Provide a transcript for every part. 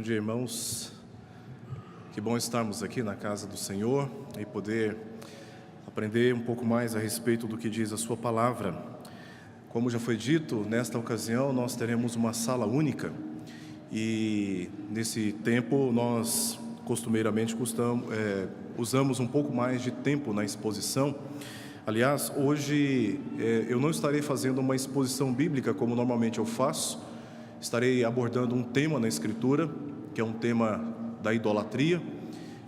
dia, irmãos. Que bom estarmos aqui na casa do Senhor e poder aprender um pouco mais a respeito do que diz a sua palavra. Como já foi dito, nesta ocasião nós teremos uma sala única e nesse tempo nós costumeiramente usamos um pouco mais de tempo na exposição. Aliás, hoje eu não estarei fazendo uma exposição bíblica como normalmente eu faço. Estarei abordando um tema na Escritura, que é um tema da idolatria,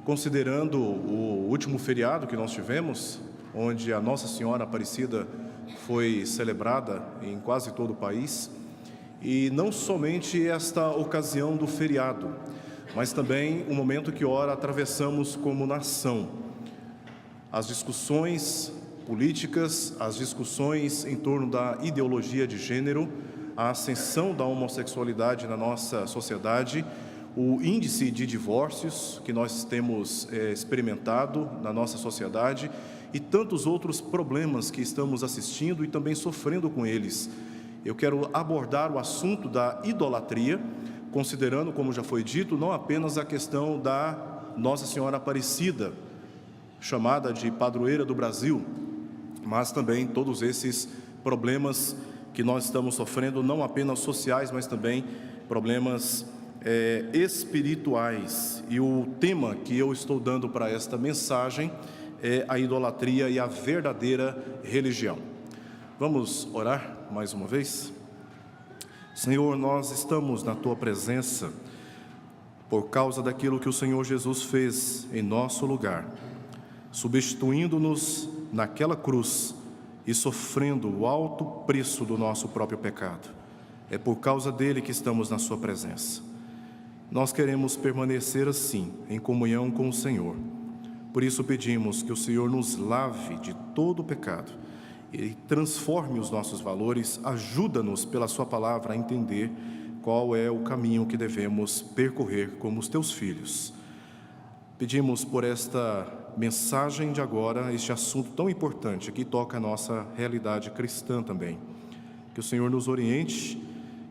considerando o último feriado que nós tivemos, onde a Nossa Senhora Aparecida foi celebrada em quase todo o país, e não somente esta ocasião do feriado, mas também o momento que ora atravessamos como nação. As discussões políticas, as discussões em torno da ideologia de gênero, a ascensão da homossexualidade na nossa sociedade, o índice de divórcios que nós temos experimentado na nossa sociedade e tantos outros problemas que estamos assistindo e também sofrendo com eles. Eu quero abordar o assunto da idolatria, considerando, como já foi dito, não apenas a questão da Nossa Senhora Aparecida, chamada de padroeira do Brasil, mas também todos esses problemas que nós estamos sofrendo, não apenas sociais, mas também problemas espirituais. E o tema que eu estou dando para esta mensagem é a idolatria e a verdadeira religião. Vamos orar mais uma vez? Senhor, nós estamos na Tua presença por causa daquilo que o Senhor Jesus fez em nosso lugar, substituindo-nos naquela cruz e sofrendo o alto preço do nosso próprio pecado. É por causa dele que estamos na sua presença. Nós queremos permanecer assim, em comunhão com o Senhor. Por isso pedimos que o Senhor nos lave de todo o pecado e transforme os nossos valores. Ajuda-nos pela sua palavra a entender qual é o caminho que devemos percorrer como os teus filhos. Pedimos por esta mensagem de agora, este assunto tão importante que toca a nossa realidade cristã também. Que o Senhor nos oriente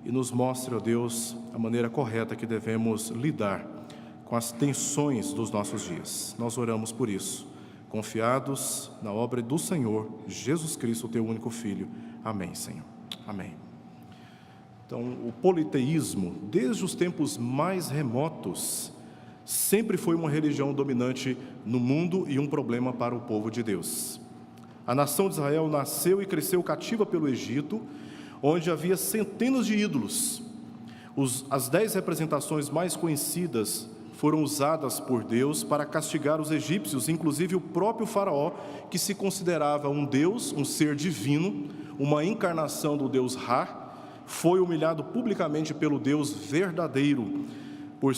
e nos mostre, ó Deus, a maneira correta que devemos lidar com as tensões dos nossos dias. Nós oramos por isso, confiados na obra do Senhor Jesus Cristo, teu único Filho. Amém, Senhor. Amém. Então, o politeísmo, desde os tempos mais remotos, sempre foi uma religião dominante no mundo e um problema para o povo de Deus. A nação de Israel nasceu e cresceu cativa pelo Egito, onde havia centenas de ídolos. As 10 representações mais conhecidas foram usadas por Deus para castigar os egípcios, inclusive o próprio faraó, que se considerava um deus, um ser divino, uma encarnação do deus Ra, foi humilhado publicamente pelo Deus verdadeiro, por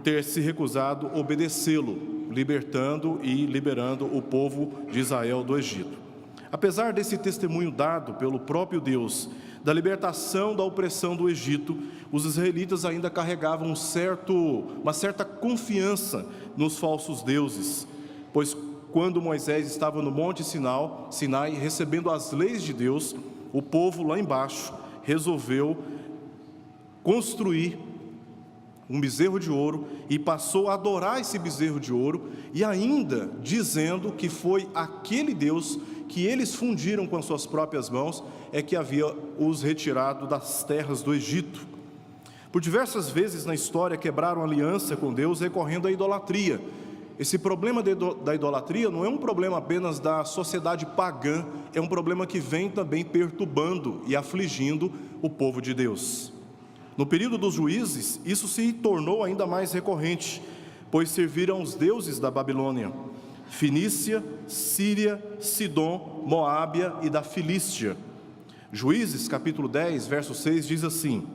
ter se recusado obedecê-lo, libertando e liberando o povo de Israel do Egito. Apesar desse testemunho dado pelo próprio Deus, da libertação da opressão do Egito, os israelitas ainda carregavam uma certa confiança nos falsos deuses, pois quando Moisés estava no Monte Sinai, recebendo as leis de Deus, o povo lá embaixo resolveu construir um bezerro de ouro e passou a adorar esse bezerro de ouro, e ainda dizendo que foi aquele Deus que eles fundiram com as suas próprias mãos é que havia os retirado das terras do Egito. Por diversas vezes na história quebraram aliança com Deus recorrendo à idolatria. Esse problema da idolatria não é um problema apenas da sociedade pagã, é um problema que vem também perturbando e afligindo o povo de Deus. No período dos juízes, isso se tornou ainda mais recorrente, pois serviram os deuses da Babilônia, Fenícia, Síria, Sidom, Moábia e da Filístia. Juízes, capítulo 10, verso 6, diz assim: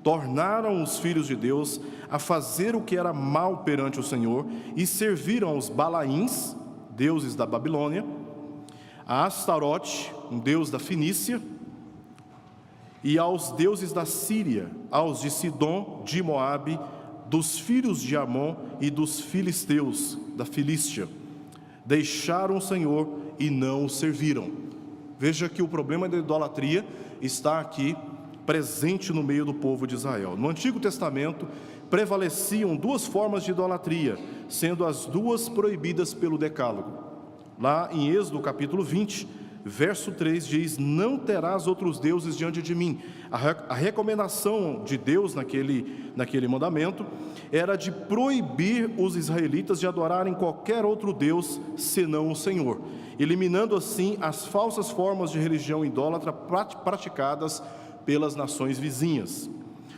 tornaram os filhos de Deus a fazer o que era mal perante o Senhor e serviram aos Balaíns, deuses da Babilônia, a Astarote, um deus da Fenícia, e aos deuses da Síria, aos de Sidom, de Moabe, dos filhos de Amon e dos filisteus, da Filístia. Deixaram o Senhor e não o serviram. Veja que o problema da idolatria está aqui presente no meio do povo de Israel. No Antigo Testamento, prevaleciam duas formas de idolatria, sendo as duas proibidas pelo Decálogo. Lá em Êxodo capítulo 20, verso 3 diz: não terás outros deuses diante de mim. A recomendação de Deus naquele mandamento era de proibir os israelitas de adorarem qualquer outro Deus senão o Senhor, eliminando assim as falsas formas de religião idólatra praticadas pelas nações vizinhas.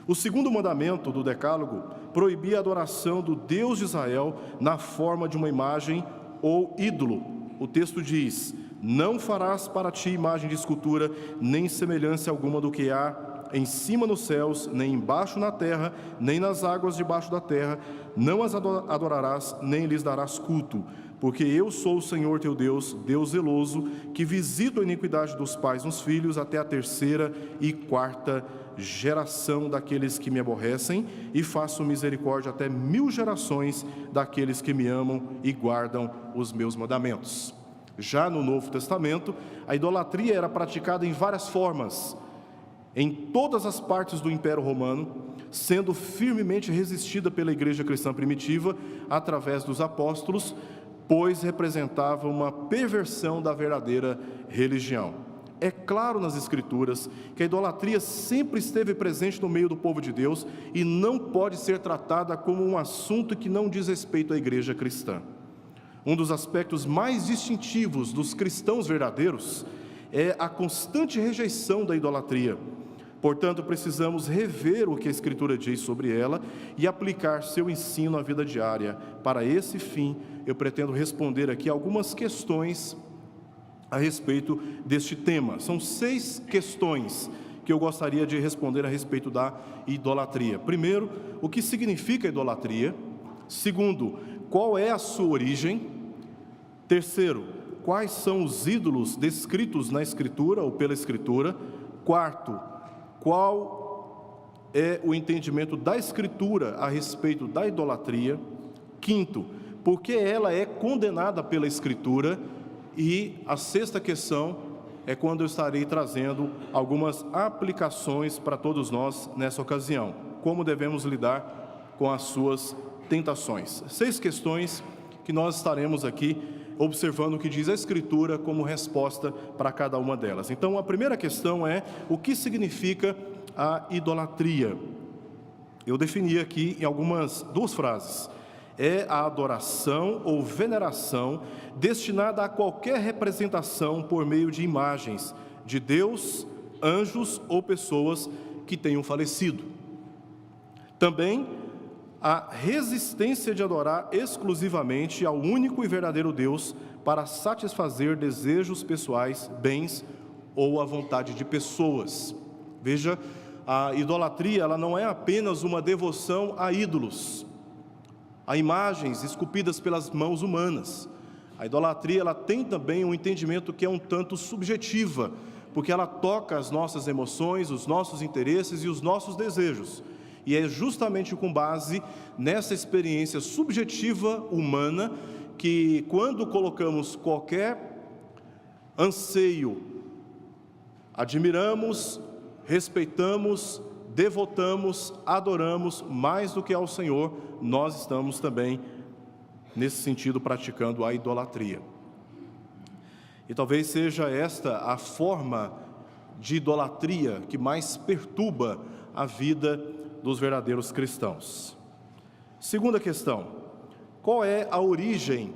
O segundo mandamento do Decálogo proibia a adoração do Deus de Israel na forma de uma imagem ou ídolo. O texto diz: não farás para ti imagem de escultura, nem semelhança alguma do que há em cima nos céus, nem embaixo na terra, nem nas águas debaixo da terra. Não as adorarás, nem lhes darás culto, porque eu sou o Senhor teu Deus, Deus zeloso, que visito a iniquidade dos pais nos filhos até a terceira e quarta geração daqueles que me aborrecem, e faço misericórdia até 1000 gerações daqueles que me amam e guardam os meus mandamentos. Já no Novo Testamento, a idolatria era praticada em várias formas, em todas as partes do Império Romano, sendo firmemente resistida pela igreja cristã primitiva através dos apóstolos, pois representava uma perversão da verdadeira religião. É claro nas Escrituras que a idolatria sempre esteve presente no meio do povo de Deus e não pode ser tratada como um assunto que não diz respeito à igreja cristã. Um dos aspectos mais distintivos dos cristãos verdadeiros é a constante rejeição da idolatria. Portanto, precisamos rever o que a Escritura diz sobre ela e aplicar seu ensino à vida diária. Para esse fim, eu pretendo responder aqui algumas questões a respeito deste tema. São 6 questões que eu gostaria de responder a respeito da idolatria. Primeiro, o que significa idolatria? Segundo, qual é a sua origem? Terceiro, quais são os ídolos descritos na Escritura ou pela Escritura? Quarto, qual é o entendimento da Escritura a respeito da idolatria? Quinto, por que ela é condenada pela Escritura? E a sexta questão é quando eu estarei trazendo algumas aplicações para todos nós nessa ocasião. Como devemos lidar com as suas tentações. 6 questões que nós estaremos aqui observando o que diz a Escritura como resposta para cada uma delas. Então, a primeira questão é: o que significa a idolatria? Eu defini aqui em duas frases. É a adoração ou veneração destinada a qualquer representação por meio de imagens de Deus, anjos ou pessoas que tenham falecido. Também a resistência de adorar exclusivamente ao único e verdadeiro Deus para satisfazer desejos pessoais, bens ou a vontade de pessoas. Veja, a idolatria ela não é apenas uma devoção a ídolos, a imagens esculpidas pelas mãos humanas. A idolatria ela tem também um entendimento que é um tanto subjetiva, porque ela toca as nossas emoções, os nossos interesses e os nossos desejos. E é justamente com base nessa experiência subjetiva humana que, quando colocamos qualquer anseio, admiramos, respeitamos, devotamos, adoramos mais do que ao Senhor, nós estamos também, nesse sentido, praticando a idolatria. E talvez seja esta a forma de idolatria que mais perturba a vida dos verdadeiros cristãos. Segunda questão: qual é a origem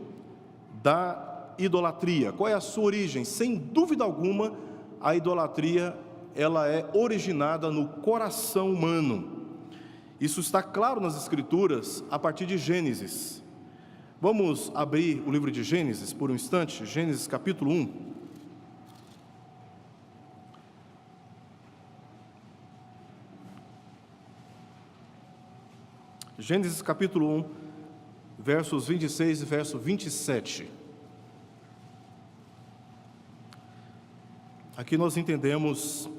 da idolatria? Qual é a sua origem? Sem dúvida alguma, a idolatria ela é originada no coração humano. Isso está claro nas Escrituras a partir de Gênesis. Vamos abrir o livro de Gênesis por um instante, Gênesis capítulo 1. Gênesis capítulo 1, versos 26 e verso 27. Aqui nós entendemos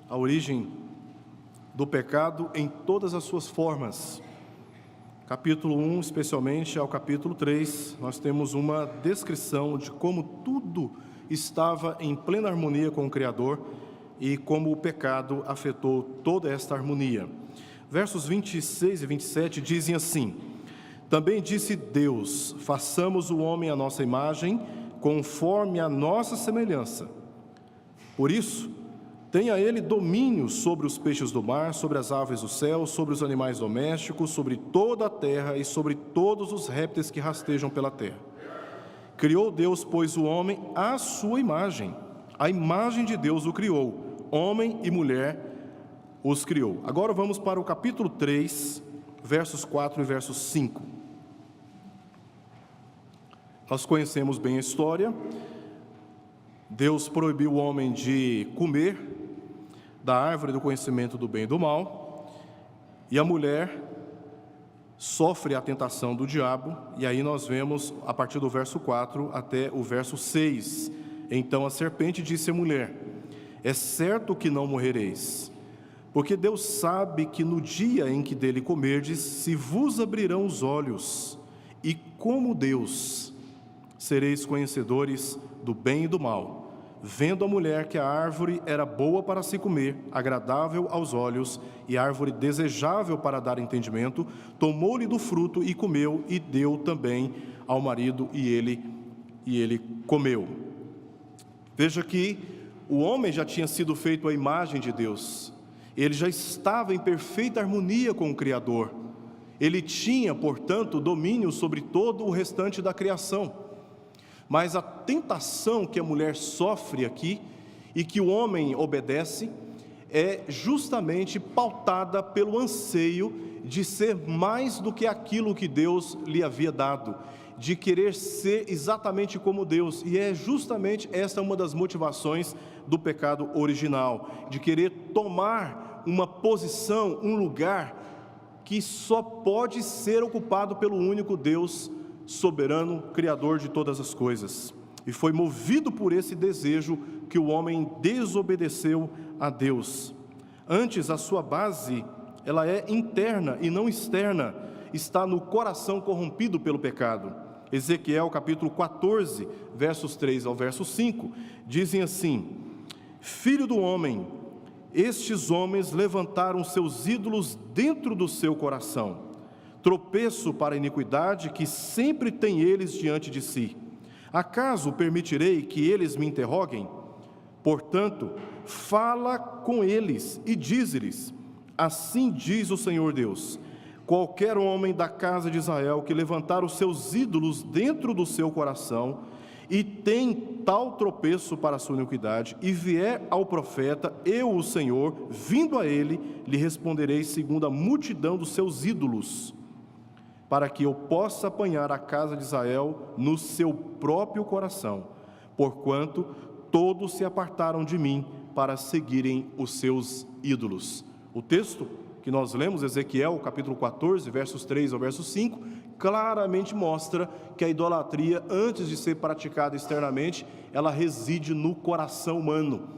a origem do pecado em todas as suas formas. Capítulo 1, especialmente ao capítulo 3, nós temos uma descrição de como tudo estava em plena harmonia com o Criador, e como o pecado afetou toda esta harmonia. Versos 26 e 27 dizem assim: também disse Deus: façamos o homem à nossa imagem, conforme a nossa semelhança. Por isso, tenha ele domínio sobre os peixes do mar, sobre as aves do céu, sobre os animais domésticos, sobre toda a terra e sobre todos os répteis que rastejam pela terra. Criou Deus, pois, o homem à sua imagem. A imagem de Deus o criou, homem e mulher os criou. Agora vamos para o capítulo 3, versos 4 e versos 5. Nós conhecemos bem a história. Deus proibiu o homem de comer da árvore do conhecimento do bem e do mal, e a mulher sofre a tentação do diabo, e aí nós vemos a partir do verso 4 até o verso 6. Então a serpente disse à mulher: é certo que não morrereis, porque Deus sabe que no dia em que dele comerdes, se vos abrirão os olhos, e como Deus sereis conhecedores do bem e do mal. Vendo a mulher que a árvore era boa para se comer, agradável aos olhos, e árvore desejável para dar entendimento, tomou-lhe do fruto e comeu, e deu também ao marido, e ele comeu. Veja que o homem já tinha sido feito à imagem de Deus. Ele já estava em perfeita harmonia com o Criador. Ele tinha, portanto, domínio sobre todo o restante da criação. Mas a tentação que a mulher sofre aqui e que o homem obedece é justamente pautada pelo anseio de ser mais do que aquilo que Deus lhe havia dado, de querer ser exatamente como Deus. E é justamente essa uma das motivações do pecado original, de querer tomar uma posição, um lugar que só pode ser ocupado pelo único Deus soberano, criador de todas as coisas. E foi movido por esse desejo que o homem desobedeceu a Deus. Antes, a sua base, ela é interna e não externa, está no coração corrompido pelo pecado. Ezequiel capítulo 14, versos 3 ao verso 5, dizem assim: filho do homem, estes homens levantaram seus ídolos dentro do seu coração, tropeço para a iniquidade que sempre tem eles diante de si. Acaso permitirei que eles me interroguem? Portanto, fala com eles e dize-lhes: assim diz o Senhor Deus: qualquer homem da casa de Israel que levantar os seus ídolos dentro do seu coração e tem tal tropeço para a sua iniquidade, e vier ao profeta, eu, o Senhor, vindo a ele, lhe responderei segundo a multidão dos seus ídolos, para que eu possa apanhar a casa de Israel no seu próprio coração, porquanto todos se apartaram de mim para seguirem os seus ídolos. O texto que nós lemos, Ezequiel, capítulo 14, versos 3 ao verso 5, claramente mostra que a idolatria, antes de ser praticada externamente, ela reside no coração humano,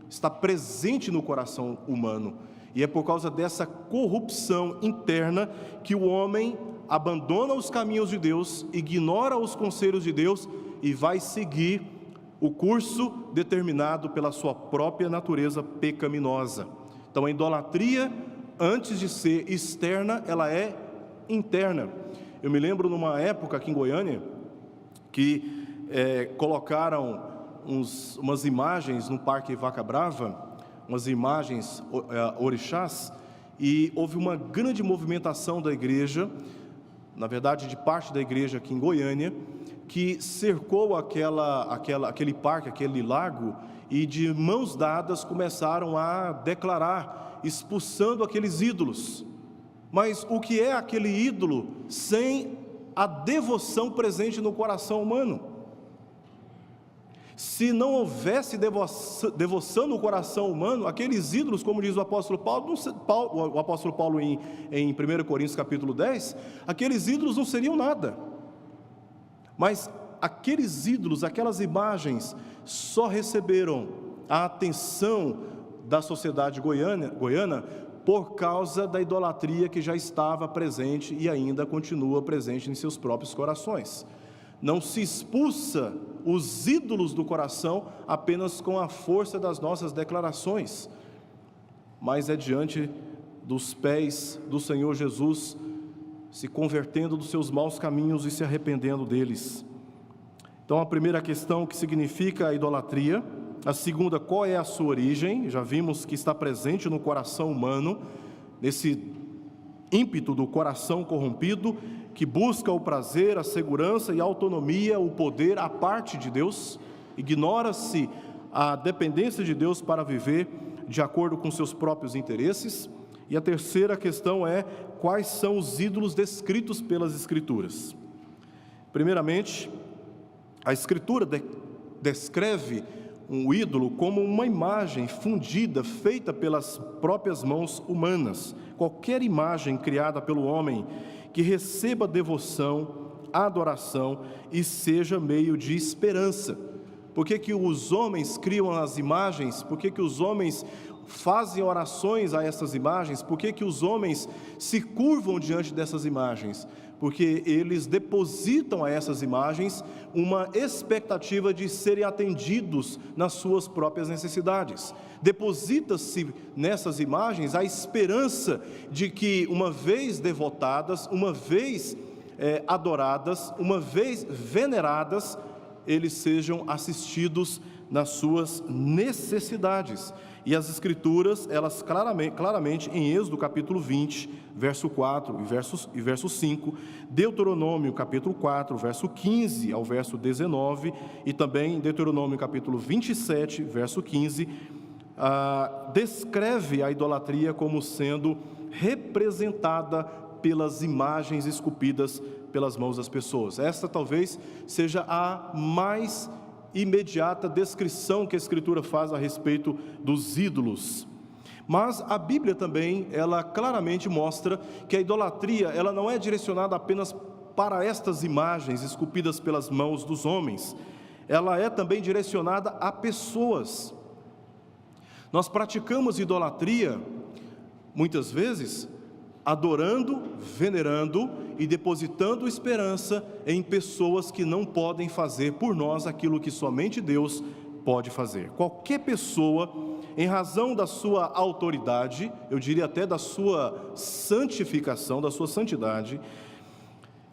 está presente no coração humano, e é por causa dessa corrupção interna que o homem abandona os caminhos de Deus, ignora os conselhos de Deus e vai seguir o curso determinado pela sua própria natureza pecaminosa. Então a idolatria, antes de ser externa, ela é interna. Eu me lembro numa época aqui em Goiânia, que colocaram umas imagens no Parque Vaca Brava, umas imagens orixás, e houve uma grande movimentação da igreja, na verdade de parte da igreja aqui em Goiânia, que cercou aquele parque, aquele lago, e de mãos dadas começaram a declarar, expulsando aqueles ídolos. Mas o que é aquele ídolo sem a devoção presente no coração humano? Se não houvesse devoção no coração humano, aqueles ídolos, como diz o apóstolo Paulo em 1 Coríntios capítulo 10, aqueles ídolos não seriam nada. Mas aqueles ídolos, aquelas imagens, só receberam a atenção da sociedade goiana por causa da idolatria que já estava presente e ainda continua presente em seus próprios corações. não se expulsa os ídolos do coração apenas com a força das nossas declarações, mas é diante dos pés do Senhor Jesus, se convertendo dos seus maus caminhos e se arrependendo deles. Então, a primeira questão, que significa a idolatria. A segunda, qual é a sua origem? Já vimos que está presente no coração humano, nesse ímpeto do coração corrompido, que busca o prazer, a segurança e a autonomia, o poder à parte de Deus. Ignora-se a dependência de Deus para viver de acordo com seus próprios interesses. E a terceira questão é, quais são os ídolos descritos pelas Escrituras? Primeiramente, a Escritura descreve um ídolo como uma imagem fundida, feita pelas próprias mãos humanas. Qualquer imagem criada pelo homem que receba devoção, adoração e seja meio de esperança. Por que que os homens criam as imagens? Por que que os homens fazem orações a essas imagens? Por que que os homens se curvam diante dessas imagens? Porque eles depositam a essas imagens uma expectativa de serem atendidos nas suas próprias necessidades. Deposita-se nessas imagens a esperança de que, uma vez devotadas, uma vez adoradas, uma vez veneradas, eles sejam assistidos nas suas necessidades. E as Escrituras, elas claramente em Êxodo capítulo 20, verso 4 e verso 5, Deuteronômio capítulo 4, verso 15 ao verso 19, e também Deuteronômio capítulo 27, verso 15, descreve a idolatria como sendo representada pelas imagens esculpidas pelas mãos das pessoas. Esta talvez seja a mais imediata descrição que a Escritura faz a respeito dos ídolos. Mas a Bíblia também, ela claramente mostra que a idolatria, ela não é direcionada apenas para estas imagens esculpidas pelas mãos dos homens, ela é também direcionada a pessoas. Nós praticamos idolatria, muitas vezes, adorando, venerando e depositando esperança em pessoas que não podem fazer por nós aquilo que somente Deus pode fazer. Qualquer pessoa, em razão da sua autoridade, eu diria até da sua santificação, da sua santidade,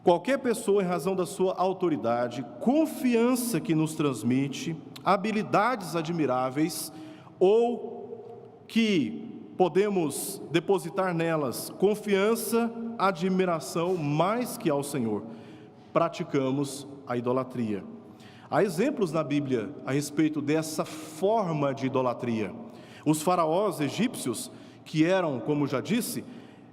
qualquer pessoa, em razão da sua autoridade, confiança que nos transmite, habilidades admiráveis, ou que podemos depositar nelas confiança, admiração, mais que ao Senhor, praticamos a idolatria. Há exemplos na Bíblia a respeito dessa forma de idolatria. Os faraós egípcios, que eram, como já disse,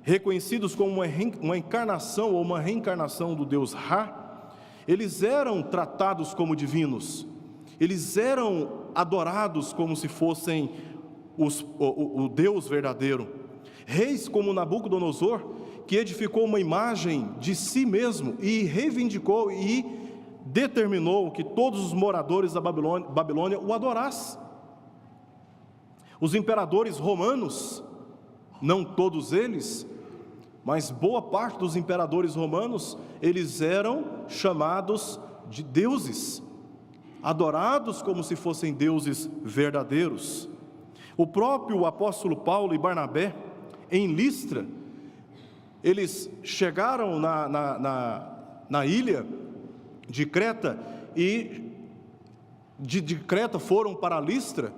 reconhecidos como uma encarnação ou uma reencarnação do deus Ra, eles eram tratados como divinos, eles eram adorados como se fossem o Deus verdadeiro. Reis como Nabucodonosor, que edificou uma imagem de si mesmo e reivindicou e determinou que todos os moradores da Babilônia o adorassem. Os imperadores romanos, não todos eles, mas boa parte dos imperadores romanos, eles eram chamados de deuses, adorados como se fossem deuses verdadeiros. O próprio apóstolo Paulo e Barnabé, em Listra, eles chegaram na ilha de Creta, e de Creta foram para Listra,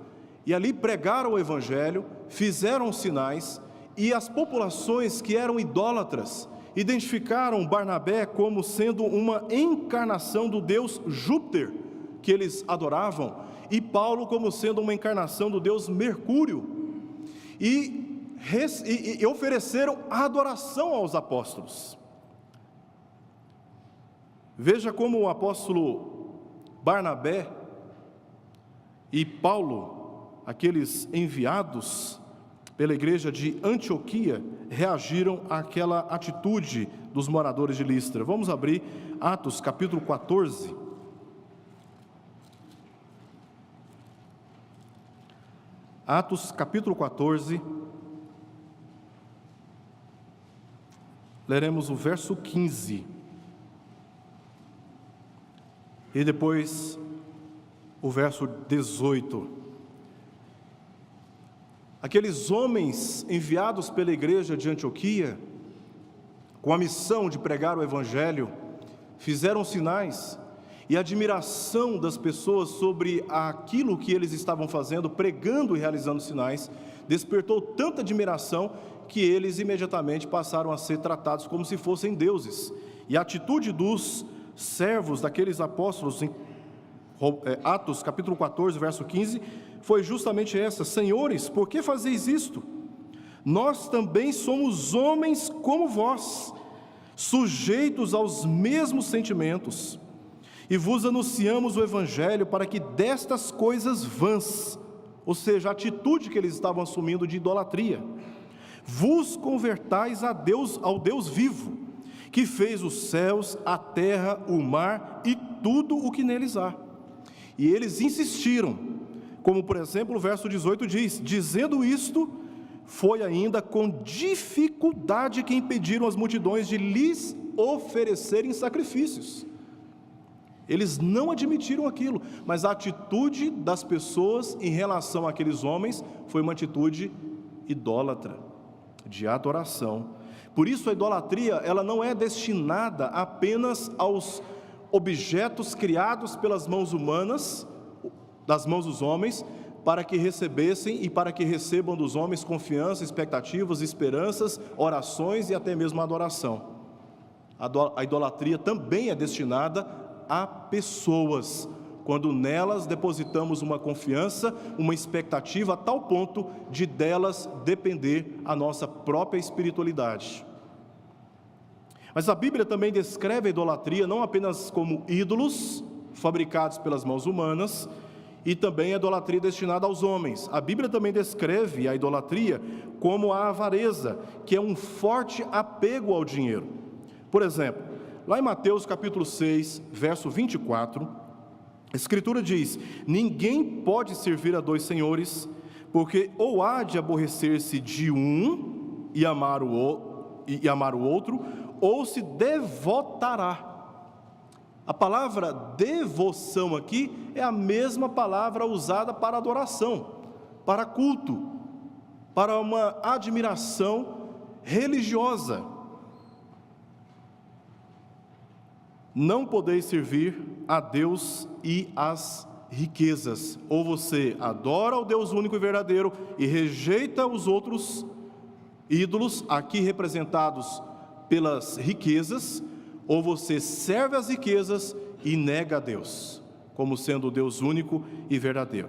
e ali pregaram o Evangelho, fizeram sinais, e as populações que eram idólatras identificaram Barnabé como sendo uma encarnação do deus Júpiter, que eles adoravam, e Paulo como sendo uma encarnação do deus Mercúrio, e ofereceram adoração aos apóstolos. Veja como o apóstolo Barnabé e Paulo, aqueles enviados pela igreja de Antioquia, reagiram àquela atitude dos moradores de Listra. Vamos abrir Atos capítulo 14. Atos capítulo 14, leremos o verso 15. E depois, o verso 18. Aqueles homens enviados pela igreja de Antioquia, com a missão de pregar o Evangelho, fizeram sinais, e a admiração das pessoas sobre aquilo que eles estavam fazendo, pregando e realizando sinais, despertou tanta admiração que eles imediatamente passaram a ser tratados como se fossem deuses. E a atitude dos servos daqueles apóstolos, em Atos capítulo 14, verso 15, foi justamente essa: Senhores, por que fazeis isto? Nós também somos homens como vós, sujeitos aos mesmos sentimentos, e vos anunciamos o Evangelho para que destas coisas vãs, ou seja, a atitude que eles estavam assumindo de idolatria, vos convertais a Deus, ao Deus vivo, que fez os céus, a terra, o mar e tudo o que neles há. E eles insistiram, como por exemplo o verso 18 diz: dizendo isto, foi ainda com dificuldade que impediram as multidões de lhes oferecerem sacrifícios. Eles não admitiram aquilo, mas a atitude das pessoas em relação àqueles homens foi uma atitude idólatra, de adoração. Por isso a idolatria, ela não é destinada apenas aos objetos criados pelas mãos humanas, das mãos dos homens, para que recebessem e para que recebam dos homens confiança, expectativas, esperanças, orações e até mesmo adoração. A idolatria também é destinada a pessoas, quando nelas depositamos uma confiança, uma expectativa, a tal ponto de delas depender a nossa própria espiritualidade. Mas a Bíblia também descreve a idolatria não apenas como ídolos fabricados pelas mãos humanas, e também a idolatria destinada aos homens. A Bíblia também descreve a idolatria como a avareza, que é um forte apego ao dinheiro. Por exemplo, lá em Mateus capítulo 6, verso 24, a Escritura diz: ninguém pode servir a dois senhores, porque ou há de aborrecer-se de um e amar o outro, ou se devotará. A palavra devoção aqui é a mesma palavra usada para adoração, para culto, para uma admiração religiosa. Não podeis servir a Deus e às riquezas. Ou você adora o Deus único e verdadeiro e rejeita os outros ídolos, aqui representados pelas riquezas, ou você serve as riquezas e nega a Deus, como sendo o Deus único e verdadeiro.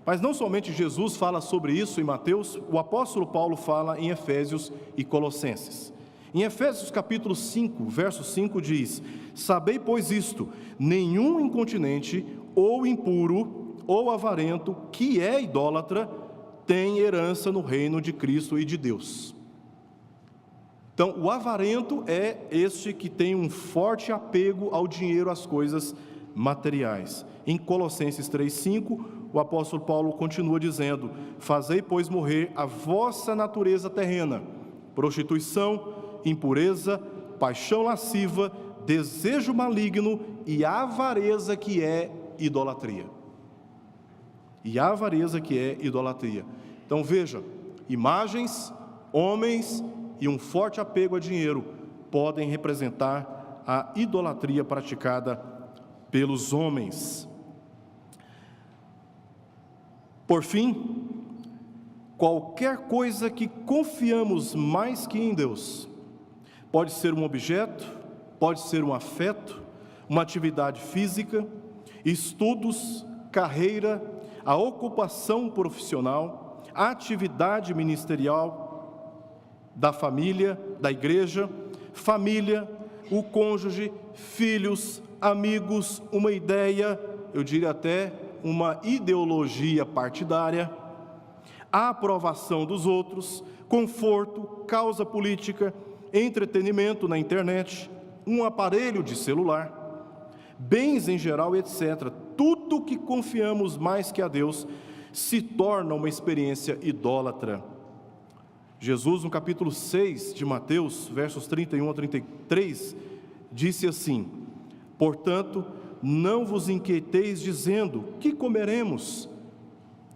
Mas não somente Jesus fala sobre isso em Mateus, o apóstolo Paulo fala em Efésios e Colossenses. Em Efésios capítulo 5, verso 5 diz: sabei, pois, isto, nenhum incontinente, ou impuro, ou avarento, que é idólatra, tem herança no reino de Cristo e de Deus. Então, o avarento é este que tem um forte apego ao dinheiro, às coisas materiais. Em Colossenses 3,5, o apóstolo Paulo continua dizendo: fazei, pois, morrer a vossa natureza terrena, prostituição, impureza, paixão lasciva, desejo maligno e avareza, que é idolatria. E a avareza, que é idolatria. Então veja, imagens, homens e um forte apego a dinheiro podem representar a idolatria praticada pelos homens. Por fim, qualquer coisa que confiamos mais que em Deus, pode ser um objeto, pode ser um afeto, uma atividade física, estudos, carreira, a ocupação profissional, a atividade ministerial, da família, da igreja, família, o cônjuge, filhos, amigos, uma ideia, eu diria até uma ideologia partidária, a aprovação dos outros, conforto, causa política, entretenimento na internet, um aparelho de celular, bens em geral, etc. Tudo que confiamos mais que a Deus se torna uma experiência idólatra. Jesus, no capítulo 6 de Mateus, versos 31 a 33, disse assim: portanto, não vos inquieteis dizendo: que comeremos?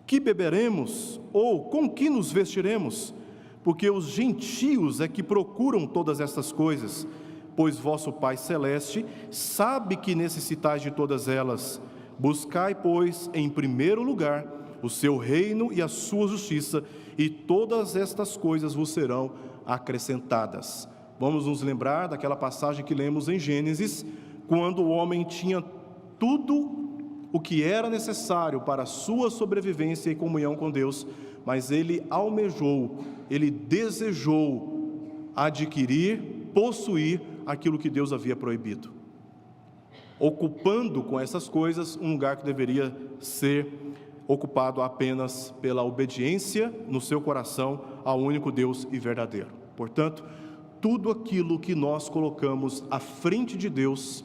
Que beberemos? Ou com que nos vestiremos? Porque os gentios é que procuram todas estas coisas, pois vosso Pai Celeste sabe que necessitais de todas elas. Buscai, pois, em primeiro lugar o seu reino e a sua justiça, e todas estas coisas vos serão acrescentadas. Vamos nos lembrar daquela passagem que lemos em Gênesis, quando o homem tinha tudo o que era necessário para a sua sobrevivência e comunhão com Deus, mas ele almejou, ele desejou adquirir, possuir aquilo que Deus havia proibido, ocupando com essas coisas um lugar que deveria ser ocupado apenas pela obediência no seu coração ao único Deus e verdadeiro. Portanto, tudo aquilo que nós colocamos à frente de Deus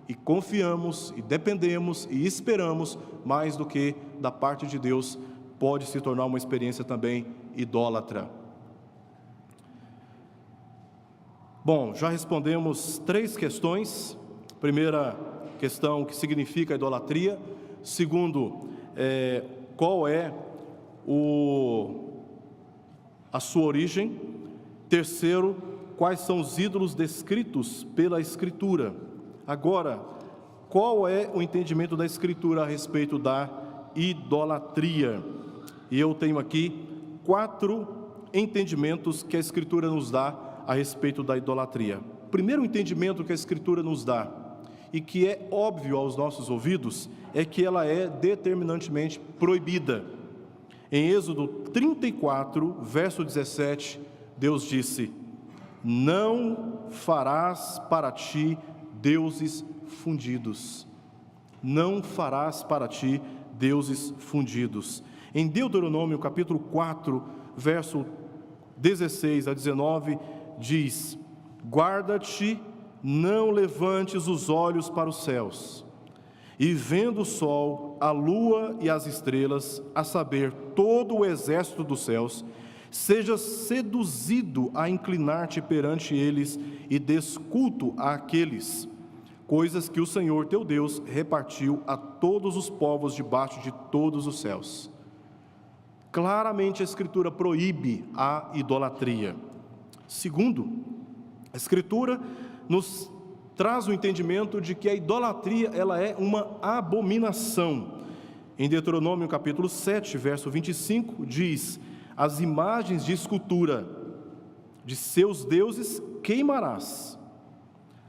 e confiamos e dependemos e esperamos mais do que da parte de Deus, pode se tornar uma experiência também idólatra. Bom, já respondemos 3 questões. Primeira questão, o que significa idolatria. Segundo, qual é a sua origem. Terceiro, quais são os ídolos descritos pela Escritura. Agora, qual é o entendimento da Escritura a respeito da idolatria? E eu tenho aqui 4 entendimentos que a Escritura nos dá a respeito da idolatria. O primeiro entendimento que a Escritura nos dá, e que é óbvio aos nossos ouvidos, é que ela é determinantemente proibida. Em Êxodo 34, verso 17, Deus disse: não farás para ti deuses fundidos. Não farás para ti deuses fundidos. Em Deuteronômio capítulo 4, verso 16 a 19, diz: guarda-te, não levantes os olhos para os céus, e vendo o sol, a lua e as estrelas, a saber, todo o exército dos céus, sejas seduzido a inclinar-te perante eles e des culto àqueles, coisas que o Senhor teu Deus repartiu a todos os povos debaixo de todos os céus. Claramente a Escritura proíbe a idolatria. Segundo, a Escritura nos traz o entendimento de que a idolatria ela é uma abominação. Em Deuteronômio capítulo 7, verso 25, diz: as imagens de escultura de seus deuses queimarás,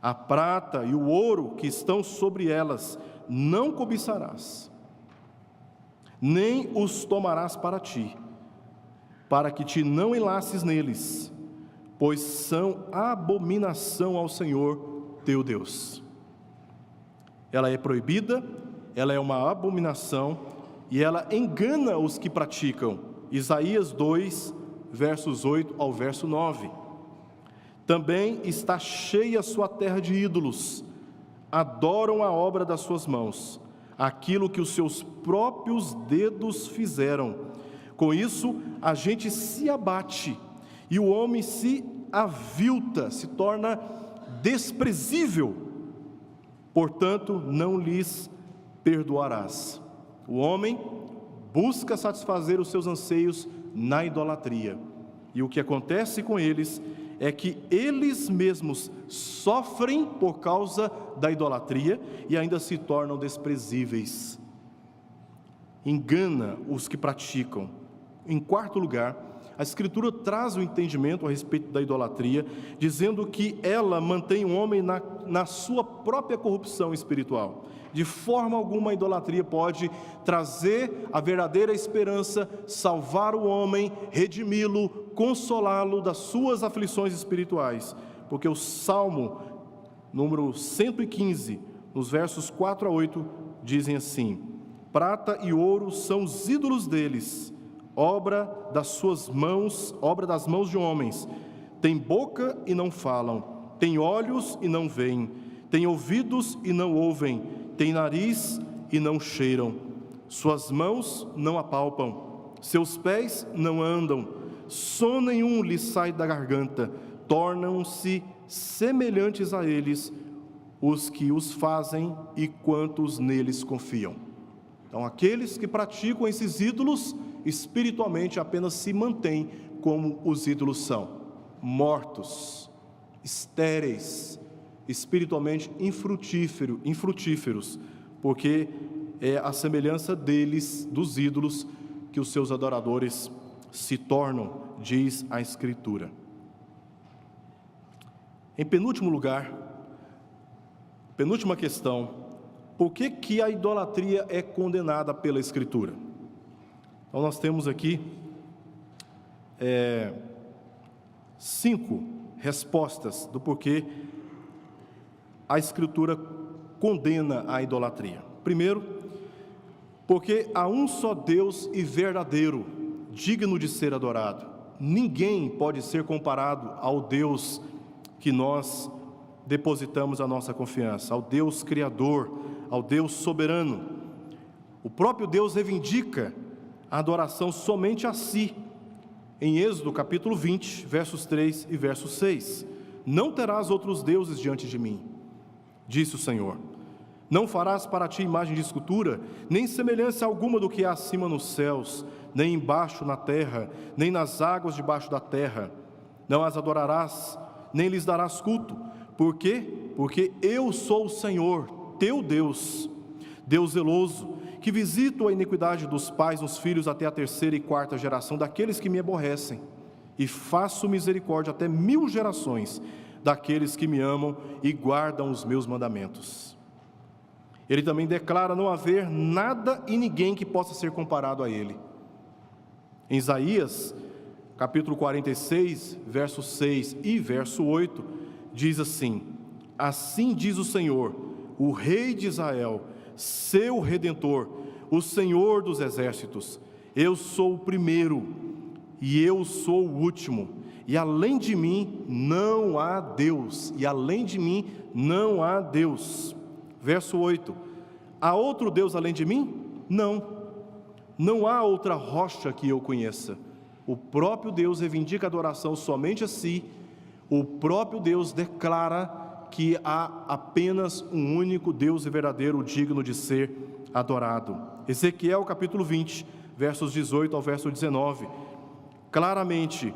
a prata e o ouro que estão sobre elas não cobiçarás, nem os tomarás para ti, para que te não enlaces neles, pois são abominação ao Senhor teu Deus. Ela é proibida, ela é uma abominação e ela engana os que praticam. Isaías 2, versos 8 ao verso 9. Também está cheia a sua terra de ídolos, adoram a obra das suas mãos, aquilo que os seus próprios dedos fizeram. Com isso, a gente se abate, e o homem se avilta, se torna desprezível. Portanto, não lhes perdoarás. O homem busca satisfazer os seus anseios na idolatria, e o que acontece com eles é que eles mesmos sofrem por causa da idolatria e ainda se tornam desprezíveis. Engana os que praticam. Em quarto lugar, a Escritura traz o entendimento a respeito da idolatria, dizendo que ela mantém o homem na sua própria corrupção espiritual. De forma alguma a idolatria pode trazer a verdadeira esperança, salvar o homem, redimi-lo, consolá-lo das suas aflições espirituais. Porque o Salmo número 115, nos versos 4 a 8, dizem assim: prata e ouro são os ídolos deles, obra das mãos de homens. Tem boca e não falam, tem olhos e não veem, tem ouvidos e não ouvem, tem nariz e não cheiram, suas mãos não apalpam, seus pés não andam, som nenhum lhes sai da garganta, tornam-se semelhantes a eles, os que os fazem e quantos neles confiam. Então, aqueles que praticam esses ídolos, espiritualmente apenas se mantêm como os ídolos são: mortos, estéreis, espiritualmente infrutíferos, porque é a semelhança deles, dos ídolos, que os seus adoradores se tornam, diz a Escritura. Em penúltimo lugar, penúltima questão: por que a idolatria é condenada pela Escritura? Então nós temos aqui 5 respostas do porquê a Escritura condena a idolatria. Primeiro, porque há um só Deus e verdadeiro, digno de ser adorado. Ninguém pode ser comparado ao Deus que nós depositamos a nossa confiança, ao Deus Criador, ao Deus soberano. O próprio Deus reivindica a adoração somente a si. Em Êxodo capítulo 20, versos 3 e verso 6, não terás outros deuses diante de mim, disse o Senhor. Não farás para ti imagem de escultura, nem semelhança alguma do que há acima nos céus, nem embaixo na terra, nem nas águas debaixo da terra. Não as adorarás, nem lhes darás culto. Por quê? Porque eu sou o Senhor, teu Deus, Deus zeloso, que visito a iniquidade dos pais nos filhos até a 3ª e 4ª geração daqueles que me aborrecem, e faço misericórdia até 1000 gerações daqueles que me amam e guardam os meus mandamentos. Ele também declara não haver nada e ninguém que possa ser comparado a ele. Em Isaías, capítulo 46, verso 6 e verso 8, diz assim: assim diz o Senhor, o Rei de Israel, seu Redentor, o Senhor dos exércitos: eu sou o primeiro e eu sou o último, e além de mim não há Deus, e além de mim não há Deus. Verso 8: há outro Deus além de mim? Não há outra rocha que eu conheça. O próprio Deus reivindica a adoração somente a si. O próprio Deus declara que há apenas um único Deus verdadeiro digno de ser adorado. Ezequiel capítulo 20, versos 18 ao verso 19. Claramente,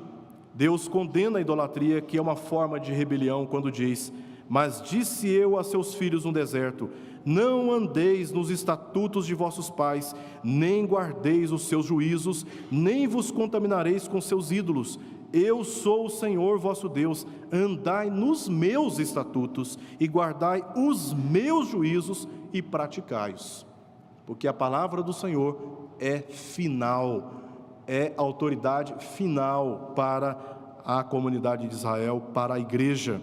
Deus condena a idolatria, que é uma forma de rebelião, quando diz: mas disse eu a seus filhos no deserto: não andeis nos estatutos de vossos pais, nem guardeis os seus juízos, nem vos contaminareis com seus ídolos. Eu sou o Senhor vosso Deus, andai nos meus estatutos e guardai os meus juízos e praticai-os. Porque a palavra do Senhor é final, é autoridade final para a comunidade de Israel, para a igreja.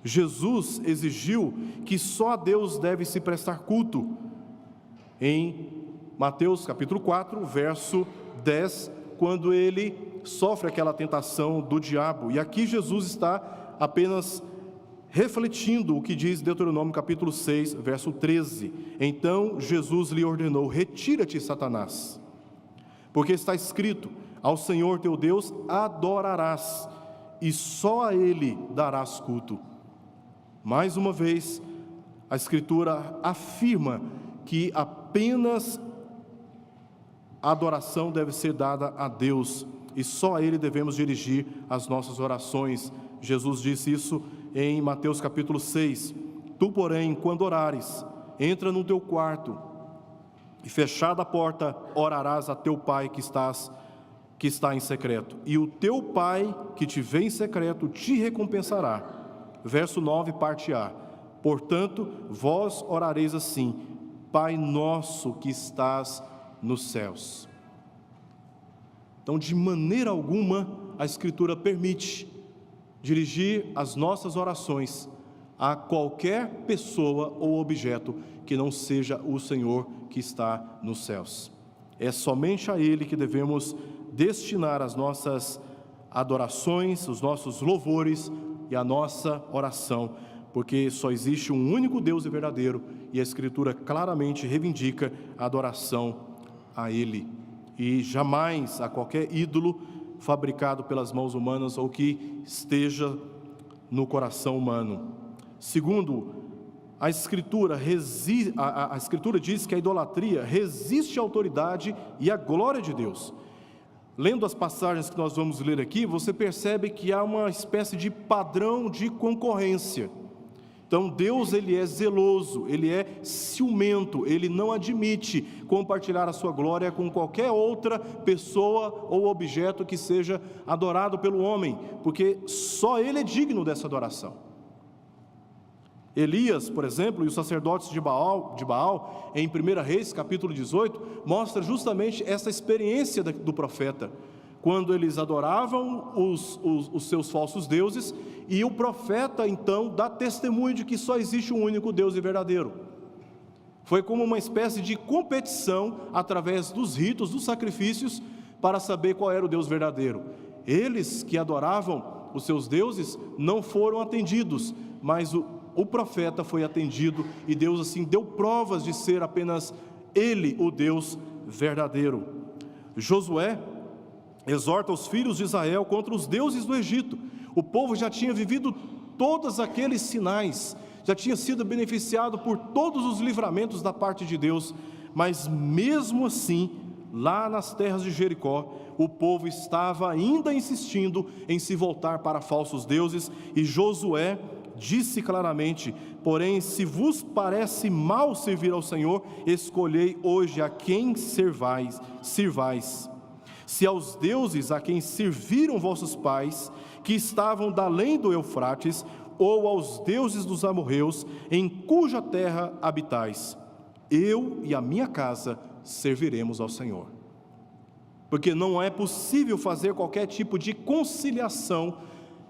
Jesus exigiu que só a Deus deve se prestar culto. Em Mateus capítulo 4, verso 10, quando ele sofre aquela tentação do diabo. E aqui Jesus está apenas refletindo o que diz Deuteronômio capítulo 6, verso 13. Então Jesus lhe ordenou: retira-te, Satanás, porque está escrito: ao Senhor teu Deus adorarás, e só a Ele darás culto. Mais uma vez, a Escritura afirma que apenas a adoração deve ser dada a Deus, e só a Ele devemos dirigir as nossas orações. Jesus disse isso em Mateus capítulo 6. Tu, porém, quando orares, entra no teu quarto, e fechada a porta, orarás a teu Pai que está em secreto, e o teu Pai que te vê em secreto te recompensará. Verso 9, parte A. Portanto, vós orareis assim: Pai nosso que estás nos céus. Então, de maneira alguma, a Escritura permite dirigir as nossas orações a qualquer pessoa ou objeto que não seja o Senhor que está nos céus. É somente a Ele que devemos destinar as nossas adorações, os nossos louvores e a nossa oração, porque só existe um único Deus verdadeiro, e a Escritura claramente reivindica a adoração a Ele, e jamais a qualquer ídolo fabricado pelas mãos humanas ou que esteja no coração humano. Segundo, a Escritura diz que a idolatria resiste à autoridade e à glória de Deus. Lendo as passagens que nós vamos ler aqui, você percebe que há uma espécie de padrão de concorrência. Então Deus, ele é zeloso, ele é ciumento, ele não admite compartilhar a sua glória com qualquer outra pessoa ou objeto que seja adorado pelo homem, porque só ele é digno dessa adoração. Elias, por exemplo, e os sacerdotes de Baal, em 1 Reis, capítulo 18, mostra justamente essa experiência do profeta, quando eles adoravam os seus falsos deuses, e o profeta então dá testemunho de que só existe um único Deus e verdadeiro. Foi como uma espécie de competição através dos ritos, dos sacrifícios, para saber qual era o Deus verdadeiro. Eles que adoravam os seus deuses não foram atendidos, mas o profeta foi atendido, e Deus assim deu provas de ser apenas Ele o Deus verdadeiro. Josué exorta os filhos de Israel contra os deuses do Egito. O povo já tinha vivido todos aqueles sinais, já tinha sido beneficiado por todos os livramentos da parte de Deus, mas mesmo assim, lá nas terras de Jericó, o povo estava ainda insistindo em se voltar para falsos deuses, e Josué disse claramente: porém, se vos parece mal servir ao Senhor, escolhei hoje a quem servais. Se aos deuses a quem serviram vossos pais, que estavam da além do Eufrates, ou aos deuses dos amorreus, em cuja terra habitais, eu e a minha casa serviremos ao Senhor. Porque não é possível fazer qualquer tipo de conciliação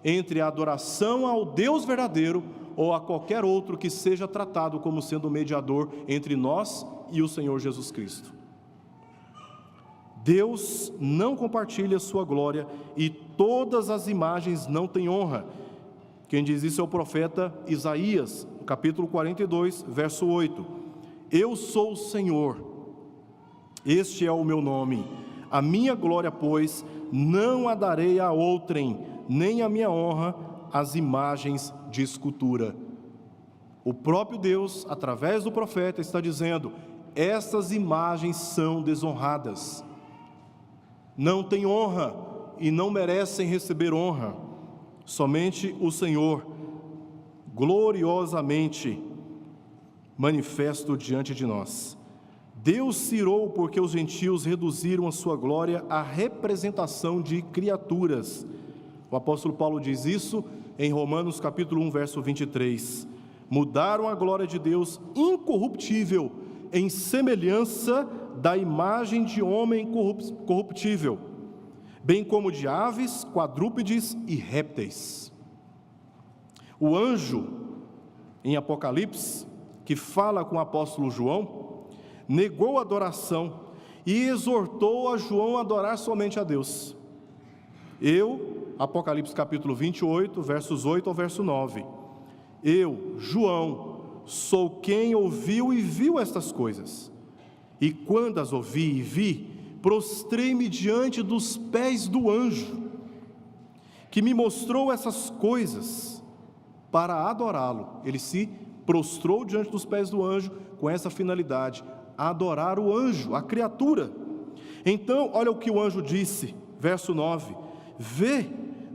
entre a adoração ao Deus verdadeiro ou a qualquer outro que seja tratado como sendo mediador entre nós e o Senhor Jesus Cristo. Deus não compartilha sua glória, e todas as imagens não têm honra. Quem diz isso é o profeta Isaías, capítulo 42, verso 8. Eu sou o Senhor, este é o meu nome, a minha glória, pois, não a darei a outrem, nem a minha honra às imagens de escultura. O próprio Deus, através do profeta, está dizendo: estas imagens são desonradas, não têm honra e não merecem receber honra. Somente o Senhor, gloriosamente manifesto diante de nós. Deus se irou porque os gentios reduziram a sua glória à representação de criaturas. O apóstolo Paulo diz isso em Romanos capítulo 1, verso 23. Mudaram a glória de Deus incorruptível em semelhança da imagem de homem corruptível, bem como de aves, quadrúpedes e répteis. O anjo, em Apocalipse, que fala com o apóstolo João, negou a adoração e exortou a João a adorar somente a Deus. Apocalipse capítulo 28, versos 8 ao verso 9. Eu, João, sou quem ouviu e viu estas coisas. E quando as ouvi e vi, prostrei-me diante dos pés do anjo, que me mostrou essas coisas, para adorá-lo. Ele se prostrou diante dos pés do anjo com essa finalidade: adorar o anjo, a criatura. Então, olha o que o anjo disse, verso 9: vê,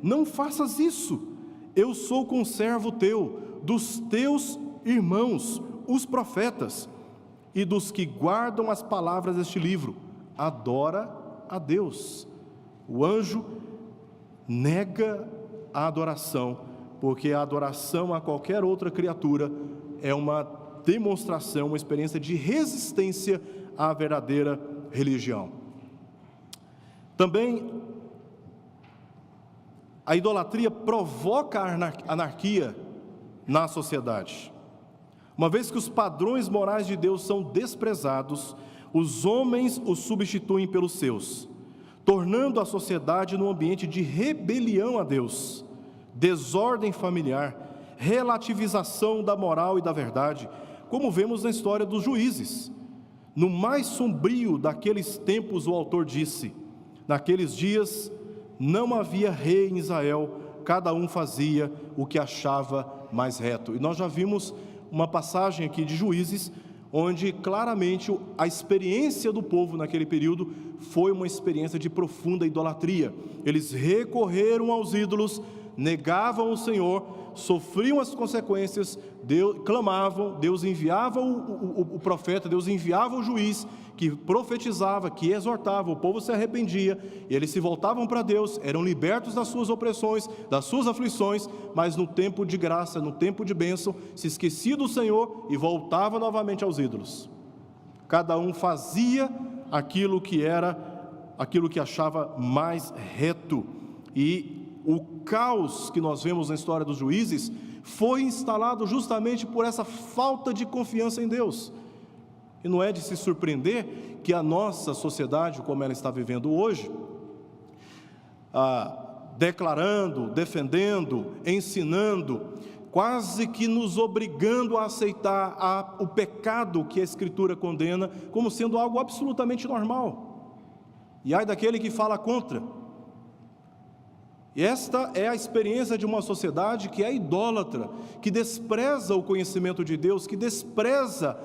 não faças isso, eu sou conservo teu, dos teus irmãos, os profetas, e dos que guardam as palavras deste livro. Adora a Deus. O anjo nega a adoração, porque a adoração a qualquer outra criatura é uma demonstração, uma experiência de resistência à verdadeira religião. Também a idolatria provoca a anarquia na sociedade. Uma vez que os padrões morais de Deus são desprezados, os homens os substituem pelos seus, tornando a sociedade num ambiente de rebelião a Deus, desordem familiar, relativização da moral e da verdade, como vemos na história dos juízes. No mais sombrio daqueles tempos, o autor disse: naqueles dias não havia rei em Israel, cada um fazia o que achava mais reto. E nós já vimos uma passagem aqui de Juízes, onde claramente a experiência do povo naquele período foi uma experiência de profunda idolatria. Eles recorreram aos ídolos, negavam o Senhor, sofriam as consequências, clamavam, Deus enviava o profeta, Deus enviava o juiz, que profetizava, que exortava, o povo se arrependia, e eles se voltavam para Deus, eram libertos das suas opressões, das suas aflições, mas no tempo de graça, no tempo de bênção, se esquecia do Senhor e voltava novamente aos ídolos. Cada um fazia aquilo que achava mais reto, e o caos que nós vemos na história dos juízes foi instalado justamente por essa falta de confiança em Deus. E não é de se surpreender que a nossa sociedade, como ela está vivendo hoje, declarando, defendendo, ensinando, quase que nos obrigando a aceitar o pecado que a Escritura condena como sendo algo absolutamente normal. E ai daquele que fala contra. E esta é a experiência de uma sociedade que é idólatra, que despreza o conhecimento de Deus, que despreza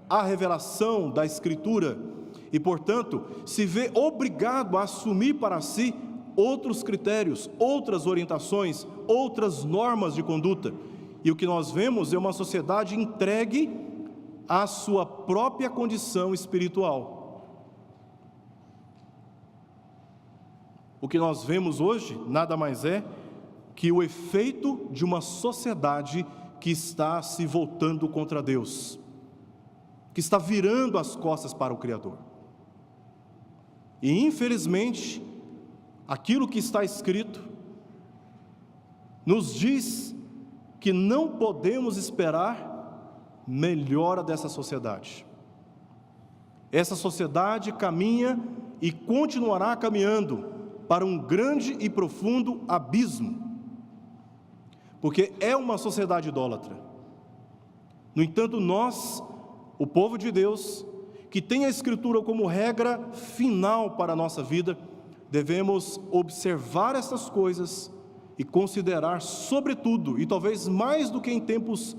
a revelação da Escritura e, portanto, se vê obrigado a assumir para si outros critérios, outras orientações, outras normas de conduta. E o que nós vemos é uma sociedade entregue à sua própria condição espiritual. O que nós vemos hoje nada mais é que o efeito de uma sociedade que está se voltando contra Deus, que está virando as costas para o Criador. E infelizmente, aquilo que está escrito nos diz que não podemos esperar melhora dessa sociedade. Essa sociedade caminha e continuará caminhando para um grande e profundo abismo, porque é uma sociedade idólatra. No entanto, nós, o povo de Deus, que tem a Escritura como regra final para a nossa vida, devemos observar essas coisas e considerar, sobretudo, e talvez mais do que em tempos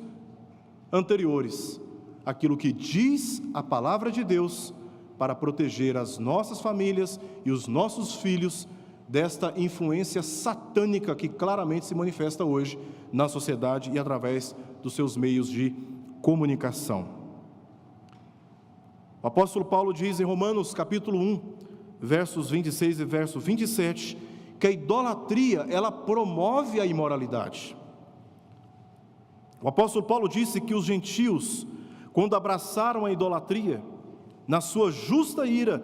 anteriores, aquilo que diz a palavra de Deus para proteger as nossas famílias e os nossos filhos desta influência satânica que claramente se manifesta hoje na sociedade e através dos seus meios de comunicação. O apóstolo Paulo diz em Romanos capítulo 1, versos 26 e verso 27, que a idolatria, ela promove a imoralidade. O apóstolo Paulo disse que os gentios, quando abraçaram a idolatria, na sua justa ira,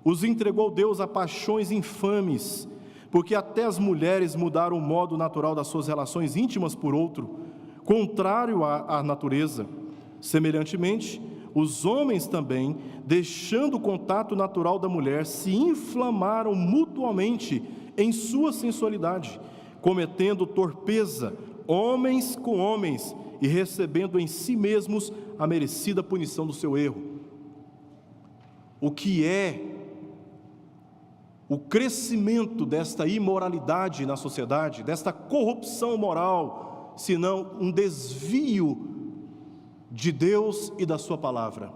os entregou Deus a paixões infames, porque até as mulheres mudaram o modo natural das suas relações íntimas por outro, contrário à natureza. Semelhantemente, os homens também, deixando o contato natural da mulher, se inflamaram mutuamente em sua sensualidade, cometendo torpeza, homens com homens, e recebendo em si mesmos a merecida punição do seu erro. O que é o crescimento desta imoralidade na sociedade, desta corrupção moral, senão um desvio de Deus e da sua palavra?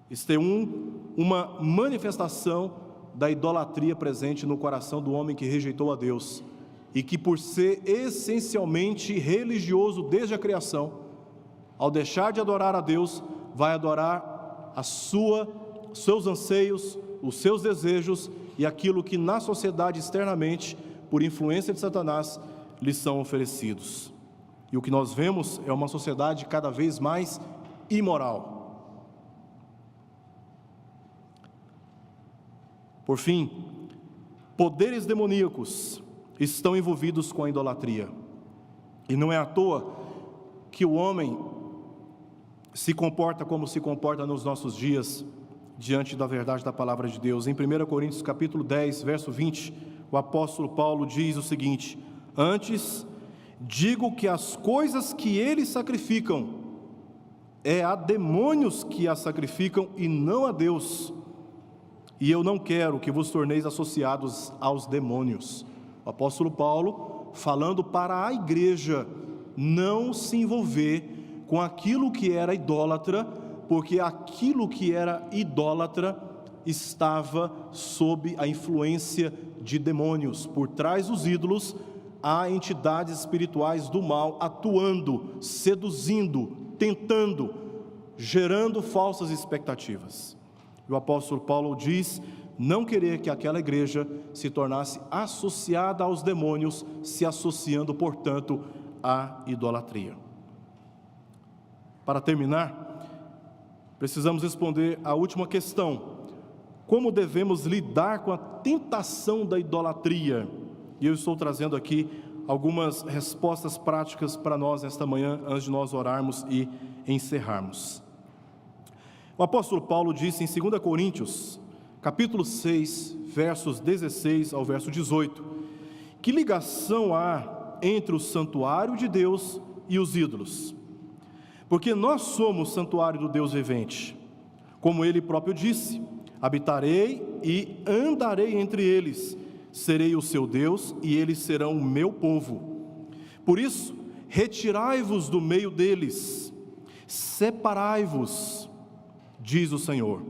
Isto é uma manifestação da idolatria presente no coração do homem que rejeitou a Deus e que, por ser essencialmente religioso desde a criação, ao deixar de adorar a Deus, vai adorar seus anseios, os seus desejos e aquilo que na sociedade externamente, por influência de Satanás, lhes são oferecidos. E o que nós vemos é uma sociedade cada vez mais imoral. Por fim, poderes demoníacos estão envolvidos com a idolatria. E não é à toa que o homem se comporta como se comporta nos nossos dias, diante da verdade da palavra de Deus. Em 1 Coríntios capítulo 10, verso 20, o apóstolo Paulo diz o seguinte: antes, digo que as coisas que eles sacrificam, é a demônios que as sacrificam e não a Deus. E eu não quero que vos torneis associados aos demônios. O apóstolo Paulo, falando para a igreja não se envolver com aquilo que era idólatra, porque aquilo que era idólatra estava sob a influência de demônios. Por trás dos ídolos há entidades espirituais do mal atuando, seduzindo, tentando, gerando falsas expectativas. O apóstolo Paulo diz não querer que aquela igreja se tornasse associada aos demônios, se associando, portanto, à idolatria. Para terminar, precisamos responder a última questão: como devemos lidar com a tentação da idolatria? E eu estou trazendo aqui algumas respostas práticas para nós esta manhã, antes de nós orarmos e encerrarmos. O apóstolo Paulo disse em 2 Coríntios, capítulo 6, versos 16 ao verso 18, que ligação há entre o santuário de Deus e os ídolos? Porque nós somos o santuário do Deus vivente. Como ele próprio disse: habitarei e andarei entre eles, serei o seu Deus e eles serão o meu povo. Por isso, retirai-vos do meio deles, separai-vos, diz o Senhor.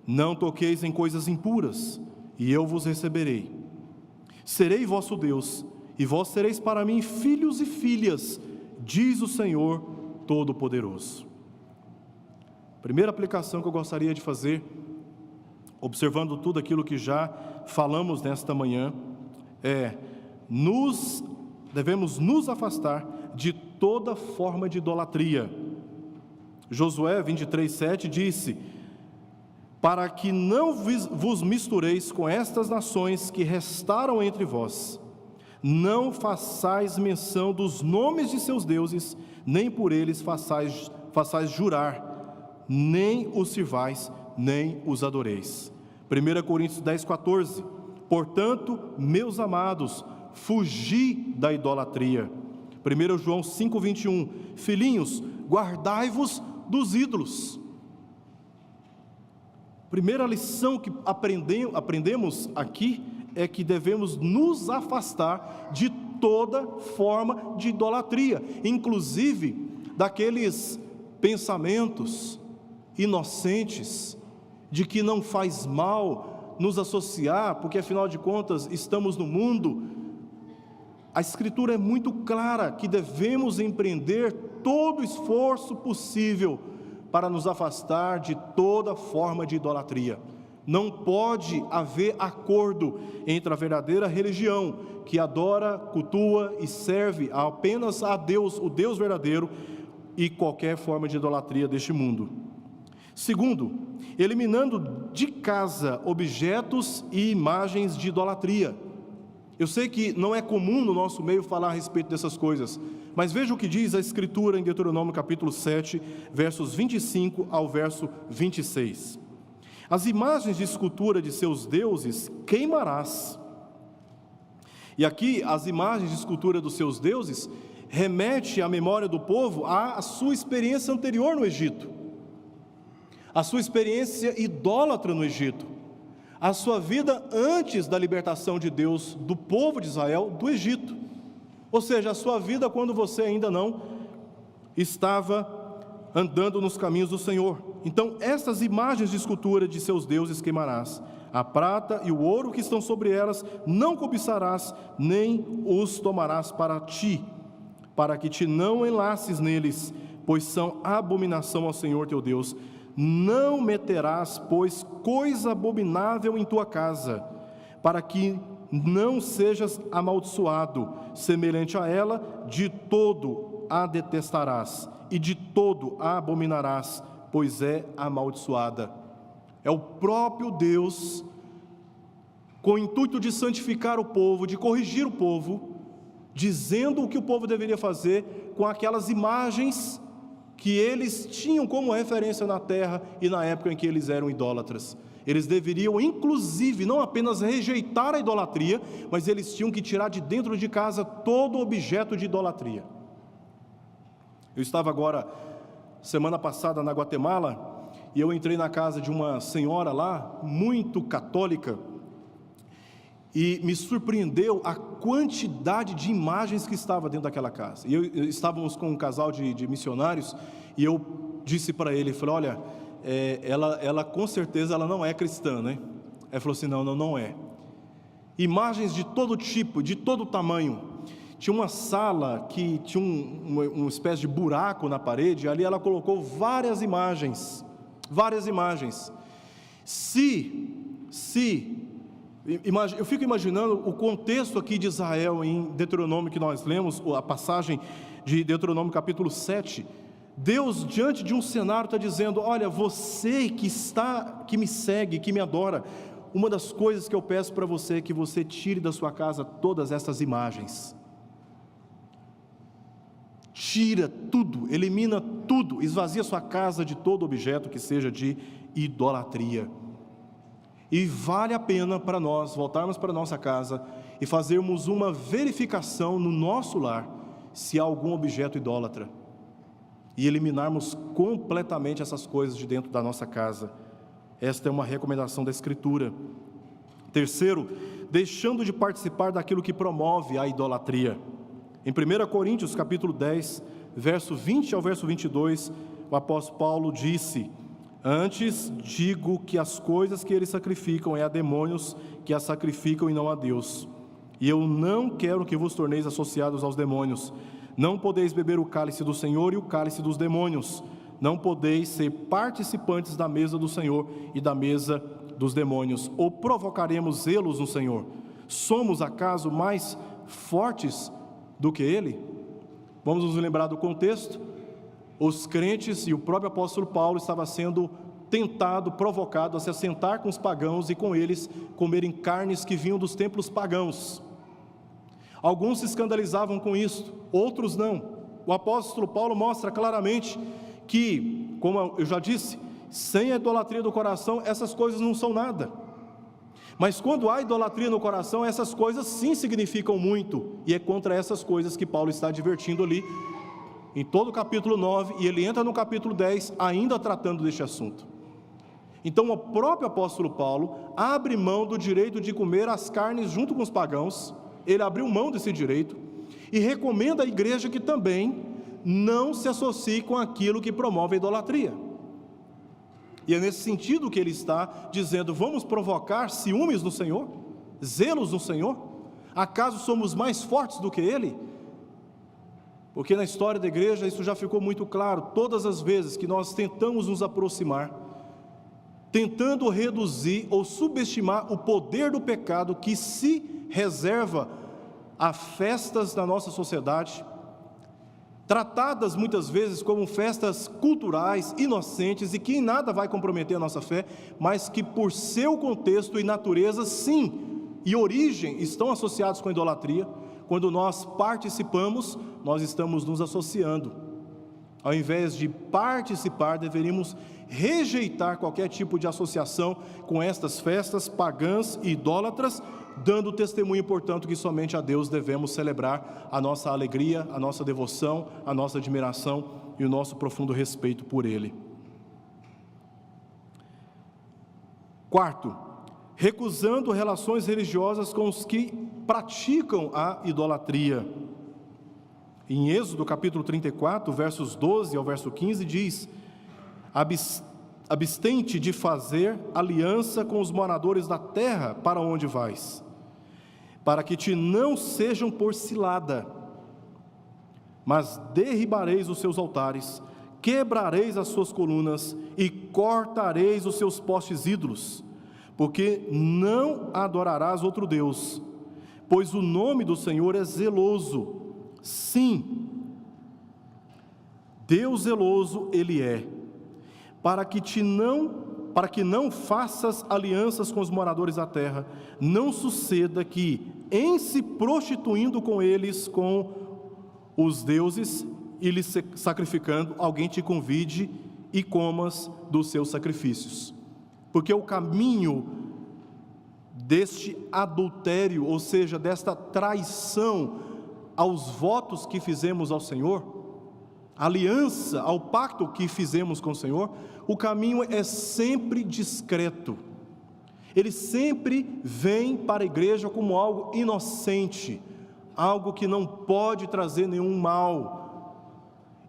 Não toqueis em coisas impuras, e eu vos receberei. Serei vosso Deus, e vós sereis para mim filhos e filhas, diz o Senhor Todo-Poderoso. Primeira aplicação que eu gostaria de fazer, observando tudo aquilo que já falamos nesta manhã, devemos nos afastar de toda forma de idolatria. Josué 23:7 disse: para que não vos mistureis com estas nações que restaram entre vós, não façais menção dos nomes de seus deuses, nem por eles façais jurar, nem os sirvais, nem os adoreis. 1 Coríntios 10:14, portanto, meus amados, fugi da idolatria. 1 João 5:21, filhinhos, guardai-vos dos ídolos. Primeira lição que aprendemos aqui é que devemos nos afastar de toda forma de idolatria, inclusive daqueles pensamentos inocentes de que não faz mal nos associar, porque afinal de contas estamos no mundo. A Escritura é muito clara que devemos empreender todo o esforço possível para nos afastar de toda forma de idolatria. Não pode haver acordo entre a verdadeira religião, que adora, cultua e serve apenas a Deus, o Deus verdadeiro, e qualquer forma de idolatria deste mundo. Segundo, eliminando de casa objetos e imagens de idolatria. Eu sei que não é comum no nosso meio falar a respeito dessas coisas, mas veja o que diz a Escritura em Deuteronômio capítulo 7, versos 25 ao verso 26. As imagens de escultura de seus deuses queimarás. E aqui, as imagens de escultura dos seus deuses remete à memória do povo à sua experiência anterior no Egito, a sua experiência idólatra no Egito, a sua vida antes da libertação de Deus do povo de Israel do Egito, ou seja, a sua vida quando você ainda não estava andando nos caminhos do Senhor. Então, essas imagens de escultura de seus deuses queimarás, a prata e o ouro que estão sobre elas não cobiçarás, nem os tomarás para ti, para que te não enlaces neles, pois são abominação ao Senhor teu Deus. Não meterás, pois, coisa abominável em tua casa, para que não sejas amaldiçoado, semelhante a ela, de todo a detestarás, e de todo a abominarás, pois é amaldiçoada. É o próprio Deus, com o intuito de santificar o povo, de corrigir o povo, dizendo o que o povo deveria fazer com aquelas imagens que eles tinham como referência na terra e na época em que eles eram idólatras. Eles deveriam, inclusive, não apenas rejeitar a idolatria, mas eles tinham que tirar de dentro de casa todo objeto de idolatria. Eu estava agora, semana passada, na Guatemala, e eu entrei na casa de uma senhora lá, muito católica, e me surpreendeu a quantidade de imagens que estava dentro daquela casa. E estávamos com um casal de missionários, e eu disse para ele, falei, olha, ela com certeza ela não é cristã, né? Ele falou assim, não é. Imagens de todo tipo, de todo tamanho. Tinha uma sala que tinha uma espécie de buraco na parede, e ali ela colocou várias imagens. Eu fico imaginando o contexto aqui de Israel em Deuteronômio que nós lemos, a passagem de Deuteronômio capítulo 7, Deus diante de um cenário está dizendo, olha, você que me segue, que me adora, uma das coisas que eu peço para você é que você tire da sua casa todas essas imagens. Tira tudo, elimina tudo, esvazia sua casa de todo objeto que seja de idolatria. E vale a pena para nós voltarmos para nossa casa e fazermos uma verificação no nosso lar, se há algum objeto idólatra, e eliminarmos completamente essas coisas de dentro da nossa casa. Esta é uma recomendação da Escritura. Terceiro, deixando de participar daquilo que promove a idolatria. Em 1 Coríntios capítulo 10, verso 20 ao verso 22, o apóstolo Paulo disse, antes digo que as coisas que eles sacrificam é a demônios que as sacrificam e não a Deus. E eu não quero que vos torneis associados aos demônios. Não podeis beber o cálice do Senhor e o cálice dos demônios. Não podeis ser participantes da mesa do Senhor e da mesa dos demônios. Ou provocaremos zelos no Senhor? Somos acaso mais fortes do que Ele? Vamos nos lembrar do contexto. Os crentes e o próprio apóstolo Paulo estava sendo tentado, provocado a se assentar com os pagãos e com eles comerem carnes que vinham dos templos pagãos. Alguns se escandalizavam com isso, outros não. O apóstolo Paulo mostra claramente que, como eu já disse, sem a idolatria do coração, essas coisas não são nada. Mas quando há idolatria no coração, essas coisas sim significam muito, e é contra essas coisas que Paulo está advertindo ali, em todo o capítulo 9, e ele entra no capítulo 10, ainda tratando deste assunto. Então o próprio apóstolo Paulo abre mão do direito de comer as carnes junto com os pagãos, ele abriu mão desse direito, e recomenda à igreja que também não se associe com aquilo que promove a idolatria. E é nesse sentido que ele está dizendo, vamos provocar ciúmes no Senhor? Zelos no Senhor? Acaso somos mais fortes do que Ele? Porque na história da igreja isso já ficou muito claro, todas as vezes que nós tentamos nos aproximar, tentando reduzir ou subestimar o poder do pecado que se reserva a festas da nossa sociedade, tratadas muitas vezes como festas culturais, inocentes e que em nada vai comprometer a nossa fé, mas que por seu contexto e natureza, sim, e origem, estão associados com a idolatria. Quando nós participamos, nós estamos nos associando. Ao invés de participar, deveríamos rejeitar qualquer tipo de associação com estas festas pagãs e idólatras, dando testemunho, portanto, que somente a Deus devemos celebrar a nossa alegria, a nossa devoção, a nossa admiração e o nosso profundo respeito por Ele. Quarto, recusando relações religiosas com os que praticam a idolatria. Em Êxodo capítulo 34, versos 12 ao verso 15, diz, abstente de fazer aliança com os moradores da terra para onde vais, para que te não sejam por cilada, mas derribareis os seus altares, quebrareis as suas colunas e cortareis os seus postes ídolos, porque não adorarás outro Deus, pois o nome do Senhor é zeloso. Sim, Deus zeloso Ele é, para que não faças alianças com os moradores da terra, não suceda que, em se prostituindo com eles, com os deuses, e lhes sacrificando, alguém te convide e comas dos seus sacrifícios. Porque o caminho deste adultério, ou seja, desta traição aos votos que fizemos ao Senhor, a aliança, ao pacto que fizemos com o Senhor, o caminho é sempre discreto. Ele sempre vem para a igreja como algo inocente, algo que não pode trazer nenhum mal.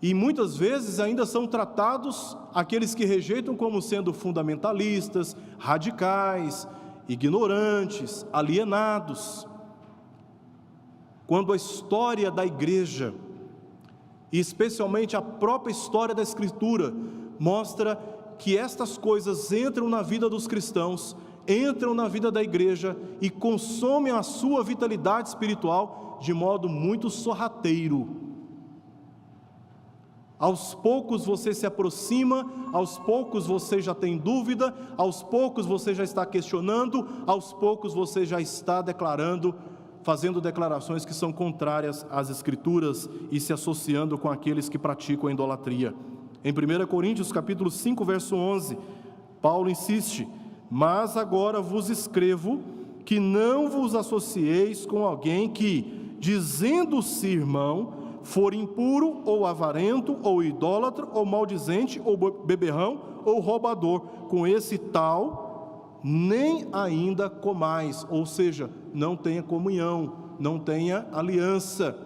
E muitas vezes ainda são tratados aqueles que rejeitam como sendo fundamentalistas, radicais, ignorantes, alienados. Quando a história da igreja, e especialmente a própria história da Escritura, mostra que estas coisas entram na vida dos cristãos, entram na vida da igreja e consomem a sua vitalidade espiritual de modo muito sorrateiro. Aos poucos você se aproxima, aos poucos você já tem dúvida, aos poucos você já está questionando, aos poucos você já está declarando, fazendo declarações que são contrárias às Escrituras e se associando com aqueles que praticam a idolatria. Em 1 Coríntios capítulo 5, verso 11, Paulo insiste: mas agora vos escrevo que não vos associeis com alguém que, dizendo-se irmão, for impuro, ou avarento, ou idólatra, ou maldizente, ou beberrão, ou roubador. Com esse tal, nem ainda comais, ou seja, não tenha comunhão, não tenha aliança.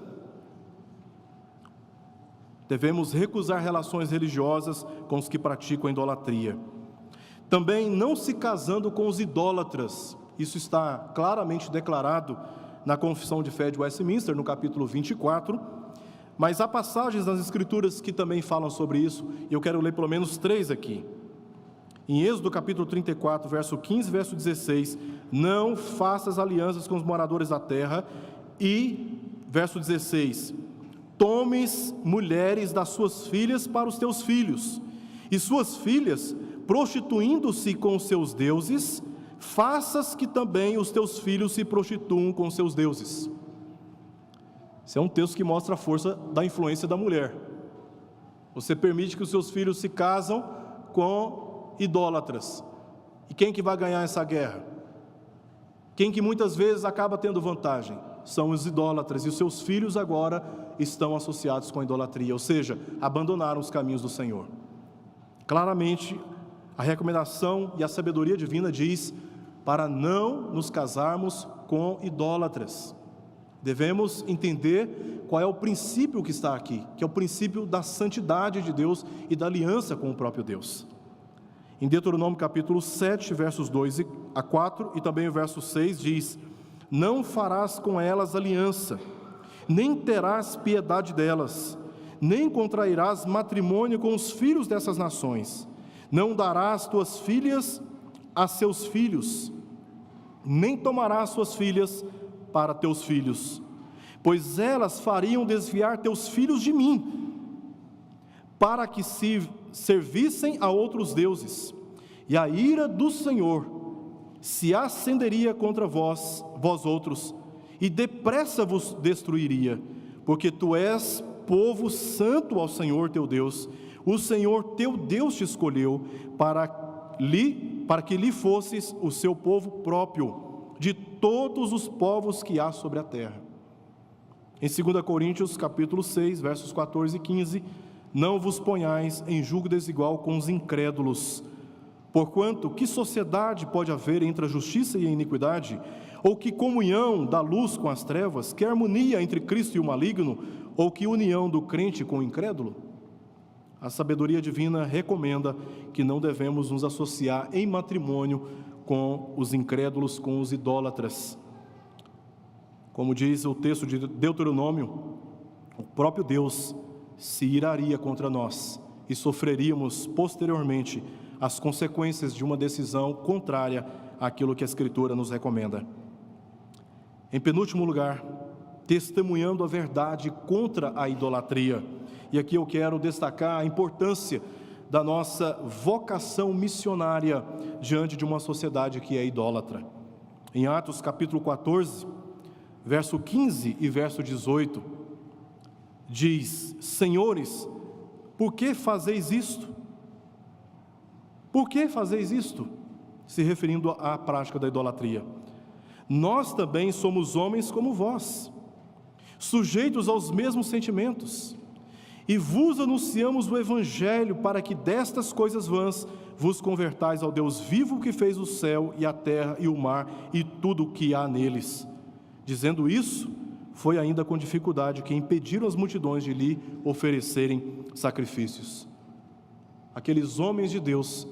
Devemos recusar relações religiosas com os que praticam a idolatria. Também não se casando com os idólatras. Isso está claramente declarado na Confissão de Fé de Westminster, no capítulo 24. Mas há passagens nas Escrituras que também falam sobre isso, e eu quero ler pelo menos 3 aqui. Em Êxodo capítulo 34, verso 15, verso 16, não faças alianças com os moradores da terra, e, verso 16, tomes mulheres das suas filhas para os teus filhos, e suas filhas, prostituindo-se com os seus deuses, faças que também os teus filhos se prostituam com os seus deuses. Esse é um texto que mostra a força da influência da mulher. Você permite que os seus filhos se casam com idólatras. E quem que vai ganhar essa guerra? Quem que muitas vezes acaba tendo vantagem? São os idólatras, e os seus filhos agora estão associados com a idolatria, ou seja, abandonaram os caminhos do Senhor. Claramente, a recomendação e a sabedoria divina diz para não nos casarmos com idólatras. Devemos entender qual é o princípio que está aqui, que é o princípio da santidade de Deus e da aliança com o próprio Deus. Em Deuteronômio capítulo 7, versos 2 a 4 e também o verso 6 diz: não farás com elas aliança, nem terás piedade delas, nem contrairás matrimônio com os filhos dessas nações, não darás tuas filhas a seus filhos, nem tomarás suas filhas para teus filhos, pois elas fariam desviar teus filhos de mim, para que se servissem a outros deuses, e a ira do Senhor se acenderia contra vós outros, e depressa vos destruiria, porque tu és povo santo ao Senhor teu Deus. O Senhor teu Deus te escolheu para que lhe fosses o seu povo próprio, de todos os povos que há sobre a terra. Em 2 Coríntios capítulo 6, versos 14 e 15, não vos ponhais em julgo desigual com os incrédulos, porquanto que sociedade pode haver entre a justiça e a iniquidade? Ou que comunhão da luz com as trevas? Que harmonia entre Cristo e o maligno? Ou que união do crente com o incrédulo? A sabedoria divina recomenda que não devemos nos associar em matrimônio com os incrédulos, com os idólatras. Como diz o texto de Deuteronômio, o próprio Deus se iraria contra nós e sofreríamos posteriormente as consequências de uma decisão contrária àquilo que a Escritura nos recomenda. Em penúltimo lugar, testemunhando a verdade contra a idolatria. E aqui eu quero destacar a importância da nossa vocação missionária diante de uma sociedade que é idólatra. Em Atos capítulo 14, verso 15 e verso 18, diz: senhores, por que fazeis isto? Por que fazeis isto? Se referindo à prática da idolatria. Nós também somos homens como vós, sujeitos aos mesmos sentimentos. E vos anunciamos o Evangelho, para que destas coisas vãs vos convertais ao Deus vivo, que fez o céu e a terra e o mar e tudo o que há neles. Dizendo isso, foi ainda com dificuldade que impediram as multidões de lhe oferecerem sacrifícios. Aqueles homens de Deus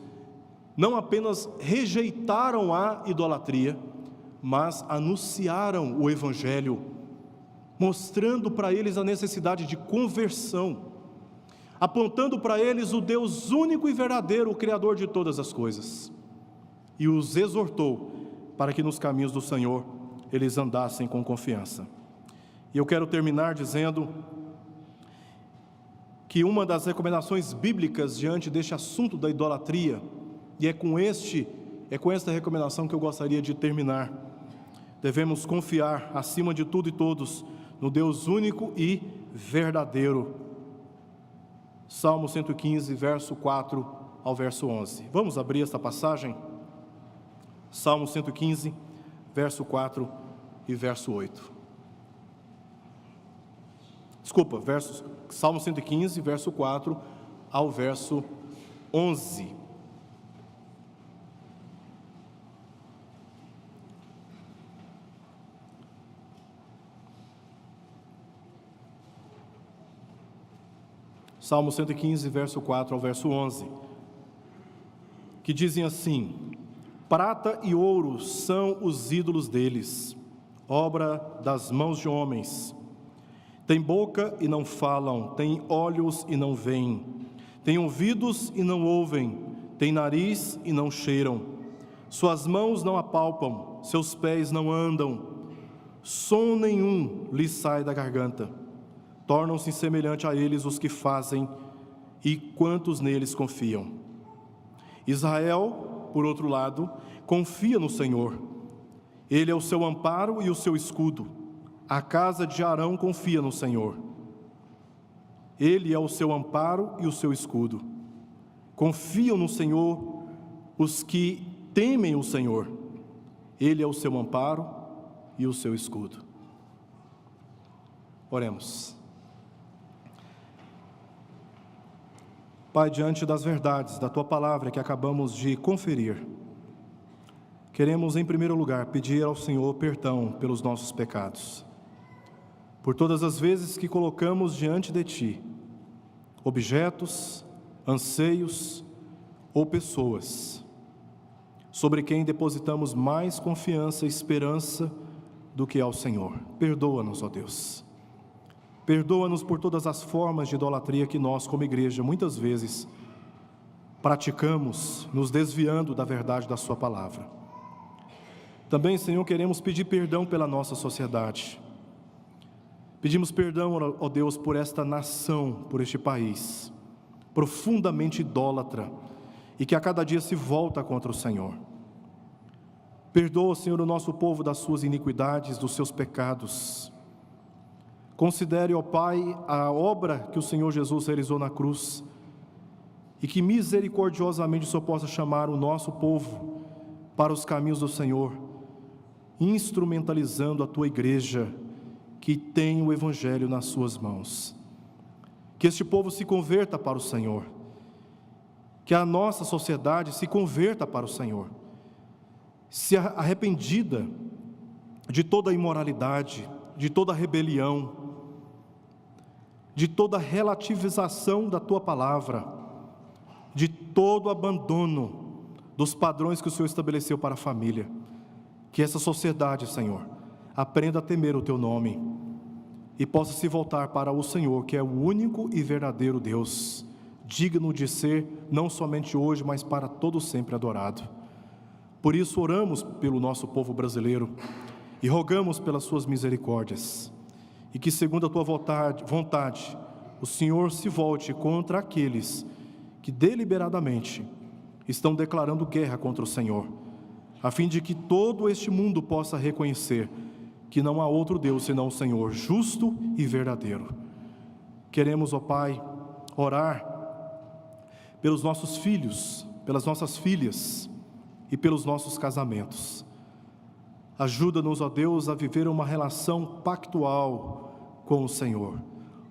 não apenas rejeitaram a idolatria, mas anunciaram o Evangelho, mostrando para eles a necessidade de conversão, apontando para eles o Deus único e verdadeiro, o Criador de todas as coisas, e os exortou para que nos caminhos do Senhor eles andassem com confiança. E eu quero terminar dizendo que uma das recomendações bíblicas diante deste assunto da idolatria, e é com esta recomendação que eu gostaria de terminar: devemos confiar, acima de tudo e todos, no Deus único e verdadeiro. Salmo 115, verso 4 ao verso 11. Vamos abrir esta passagem? Salmo 115, verso 4 e verso 8. Desculpa, Salmo 115, verso 4 ao verso 11. Salmo 115, verso 4 ao verso 11, que dizem assim: prata e ouro são os ídolos deles, obra das mãos de homens. Tem boca e não falam, tem olhos e não veem, tem ouvidos e não ouvem, tem nariz e não cheiram, suas mãos não apalpam, seus pés não andam, som nenhum lhes sai da garganta. Tornam-se semelhante a eles os que fazem e quantos neles confiam. Israel, por outro lado, confia no Senhor. Ele é o seu amparo e o seu escudo. A casa de Arão confia no Senhor. Ele é o seu amparo e o seu escudo. Confiam no Senhor os que temem o Senhor. Ele é o seu amparo e o seu escudo. Oremos. Pai, diante das verdades da Tua Palavra que acabamos de conferir, queremos, em primeiro lugar, pedir ao Senhor perdão pelos nossos pecados, por todas as vezes que colocamos diante de Ti objetos, anseios ou pessoas, sobre quem depositamos mais confiança e esperança do que ao Senhor. Perdoa-nos, ó Deus. Perdoa-nos por todas as formas de idolatria que nós, como igreja, muitas vezes praticamos, nos desviando da verdade da Sua Palavra. Também, Senhor, queremos pedir perdão pela nossa sociedade. Pedimos perdão, ó Deus, por esta nação, por este país, profundamente idólatra, e que a cada dia se volta contra o Senhor. Perdoa, Senhor, o nosso povo das suas iniquidades, dos seus pecados. Considere, ó Pai, a obra que o Senhor Jesus realizou na cruz, e que misericordiosamente o Senhor possa chamar o nosso povo para os caminhos do Senhor, instrumentalizando a Tua igreja, que tem o Evangelho nas suas mãos. Que este povo se converta para o Senhor, que a nossa sociedade se converta para o Senhor, se arrependida de toda a imoralidade, de toda a rebelião, de toda a relativização da Tua Palavra, de todo o abandono dos padrões que o Senhor estabeleceu para a família. Que essa sociedade, Senhor, aprenda a temer o Teu nome e possa se voltar para o Senhor, que é o único e verdadeiro Deus, digno de ser não somente hoje, mas para todo sempre adorado. Por isso oramos pelo nosso povo brasileiro e rogamos pelas suas misericórdias, e que, segundo a Tua vontade, o Senhor se volte contra aqueles que deliberadamente estão declarando guerra contra o Senhor, a fim de que todo este mundo possa reconhecer que não há outro Deus senão o Senhor, justo e verdadeiro. Queremos, ó Pai, orar pelos nossos filhos, pelas nossas filhas e pelos nossos casamentos. Ajuda-nos, ó Deus, a viver uma relação pactual com o Senhor.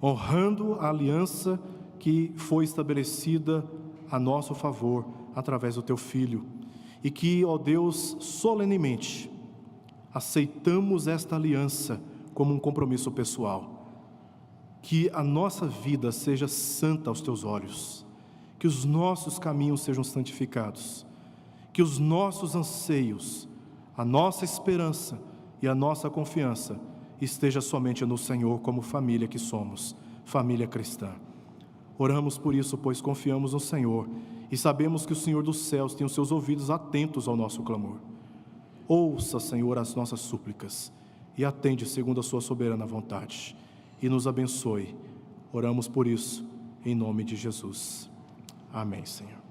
honrando a aliança que foi estabelecida a nosso favor através do Teu Filho, e que, ó Deus, solenemente aceitamos esta aliança como um compromisso pessoal. Que a nossa vida seja santa aos Teus olhos, que os nossos caminhos sejam santificados, que os nossos anseios, a nossa esperança e a nossa confiança esteja somente no Senhor, como família que somos, família cristã. Oramos por isso, pois confiamos no Senhor e sabemos que o Senhor dos céus tem os seus ouvidos atentos ao nosso clamor. Ouça, Senhor, as nossas súplicas e atende segundo a sua soberana vontade, e nos abençoe. Oramos por isso, em nome de Jesus. Amém, Senhor.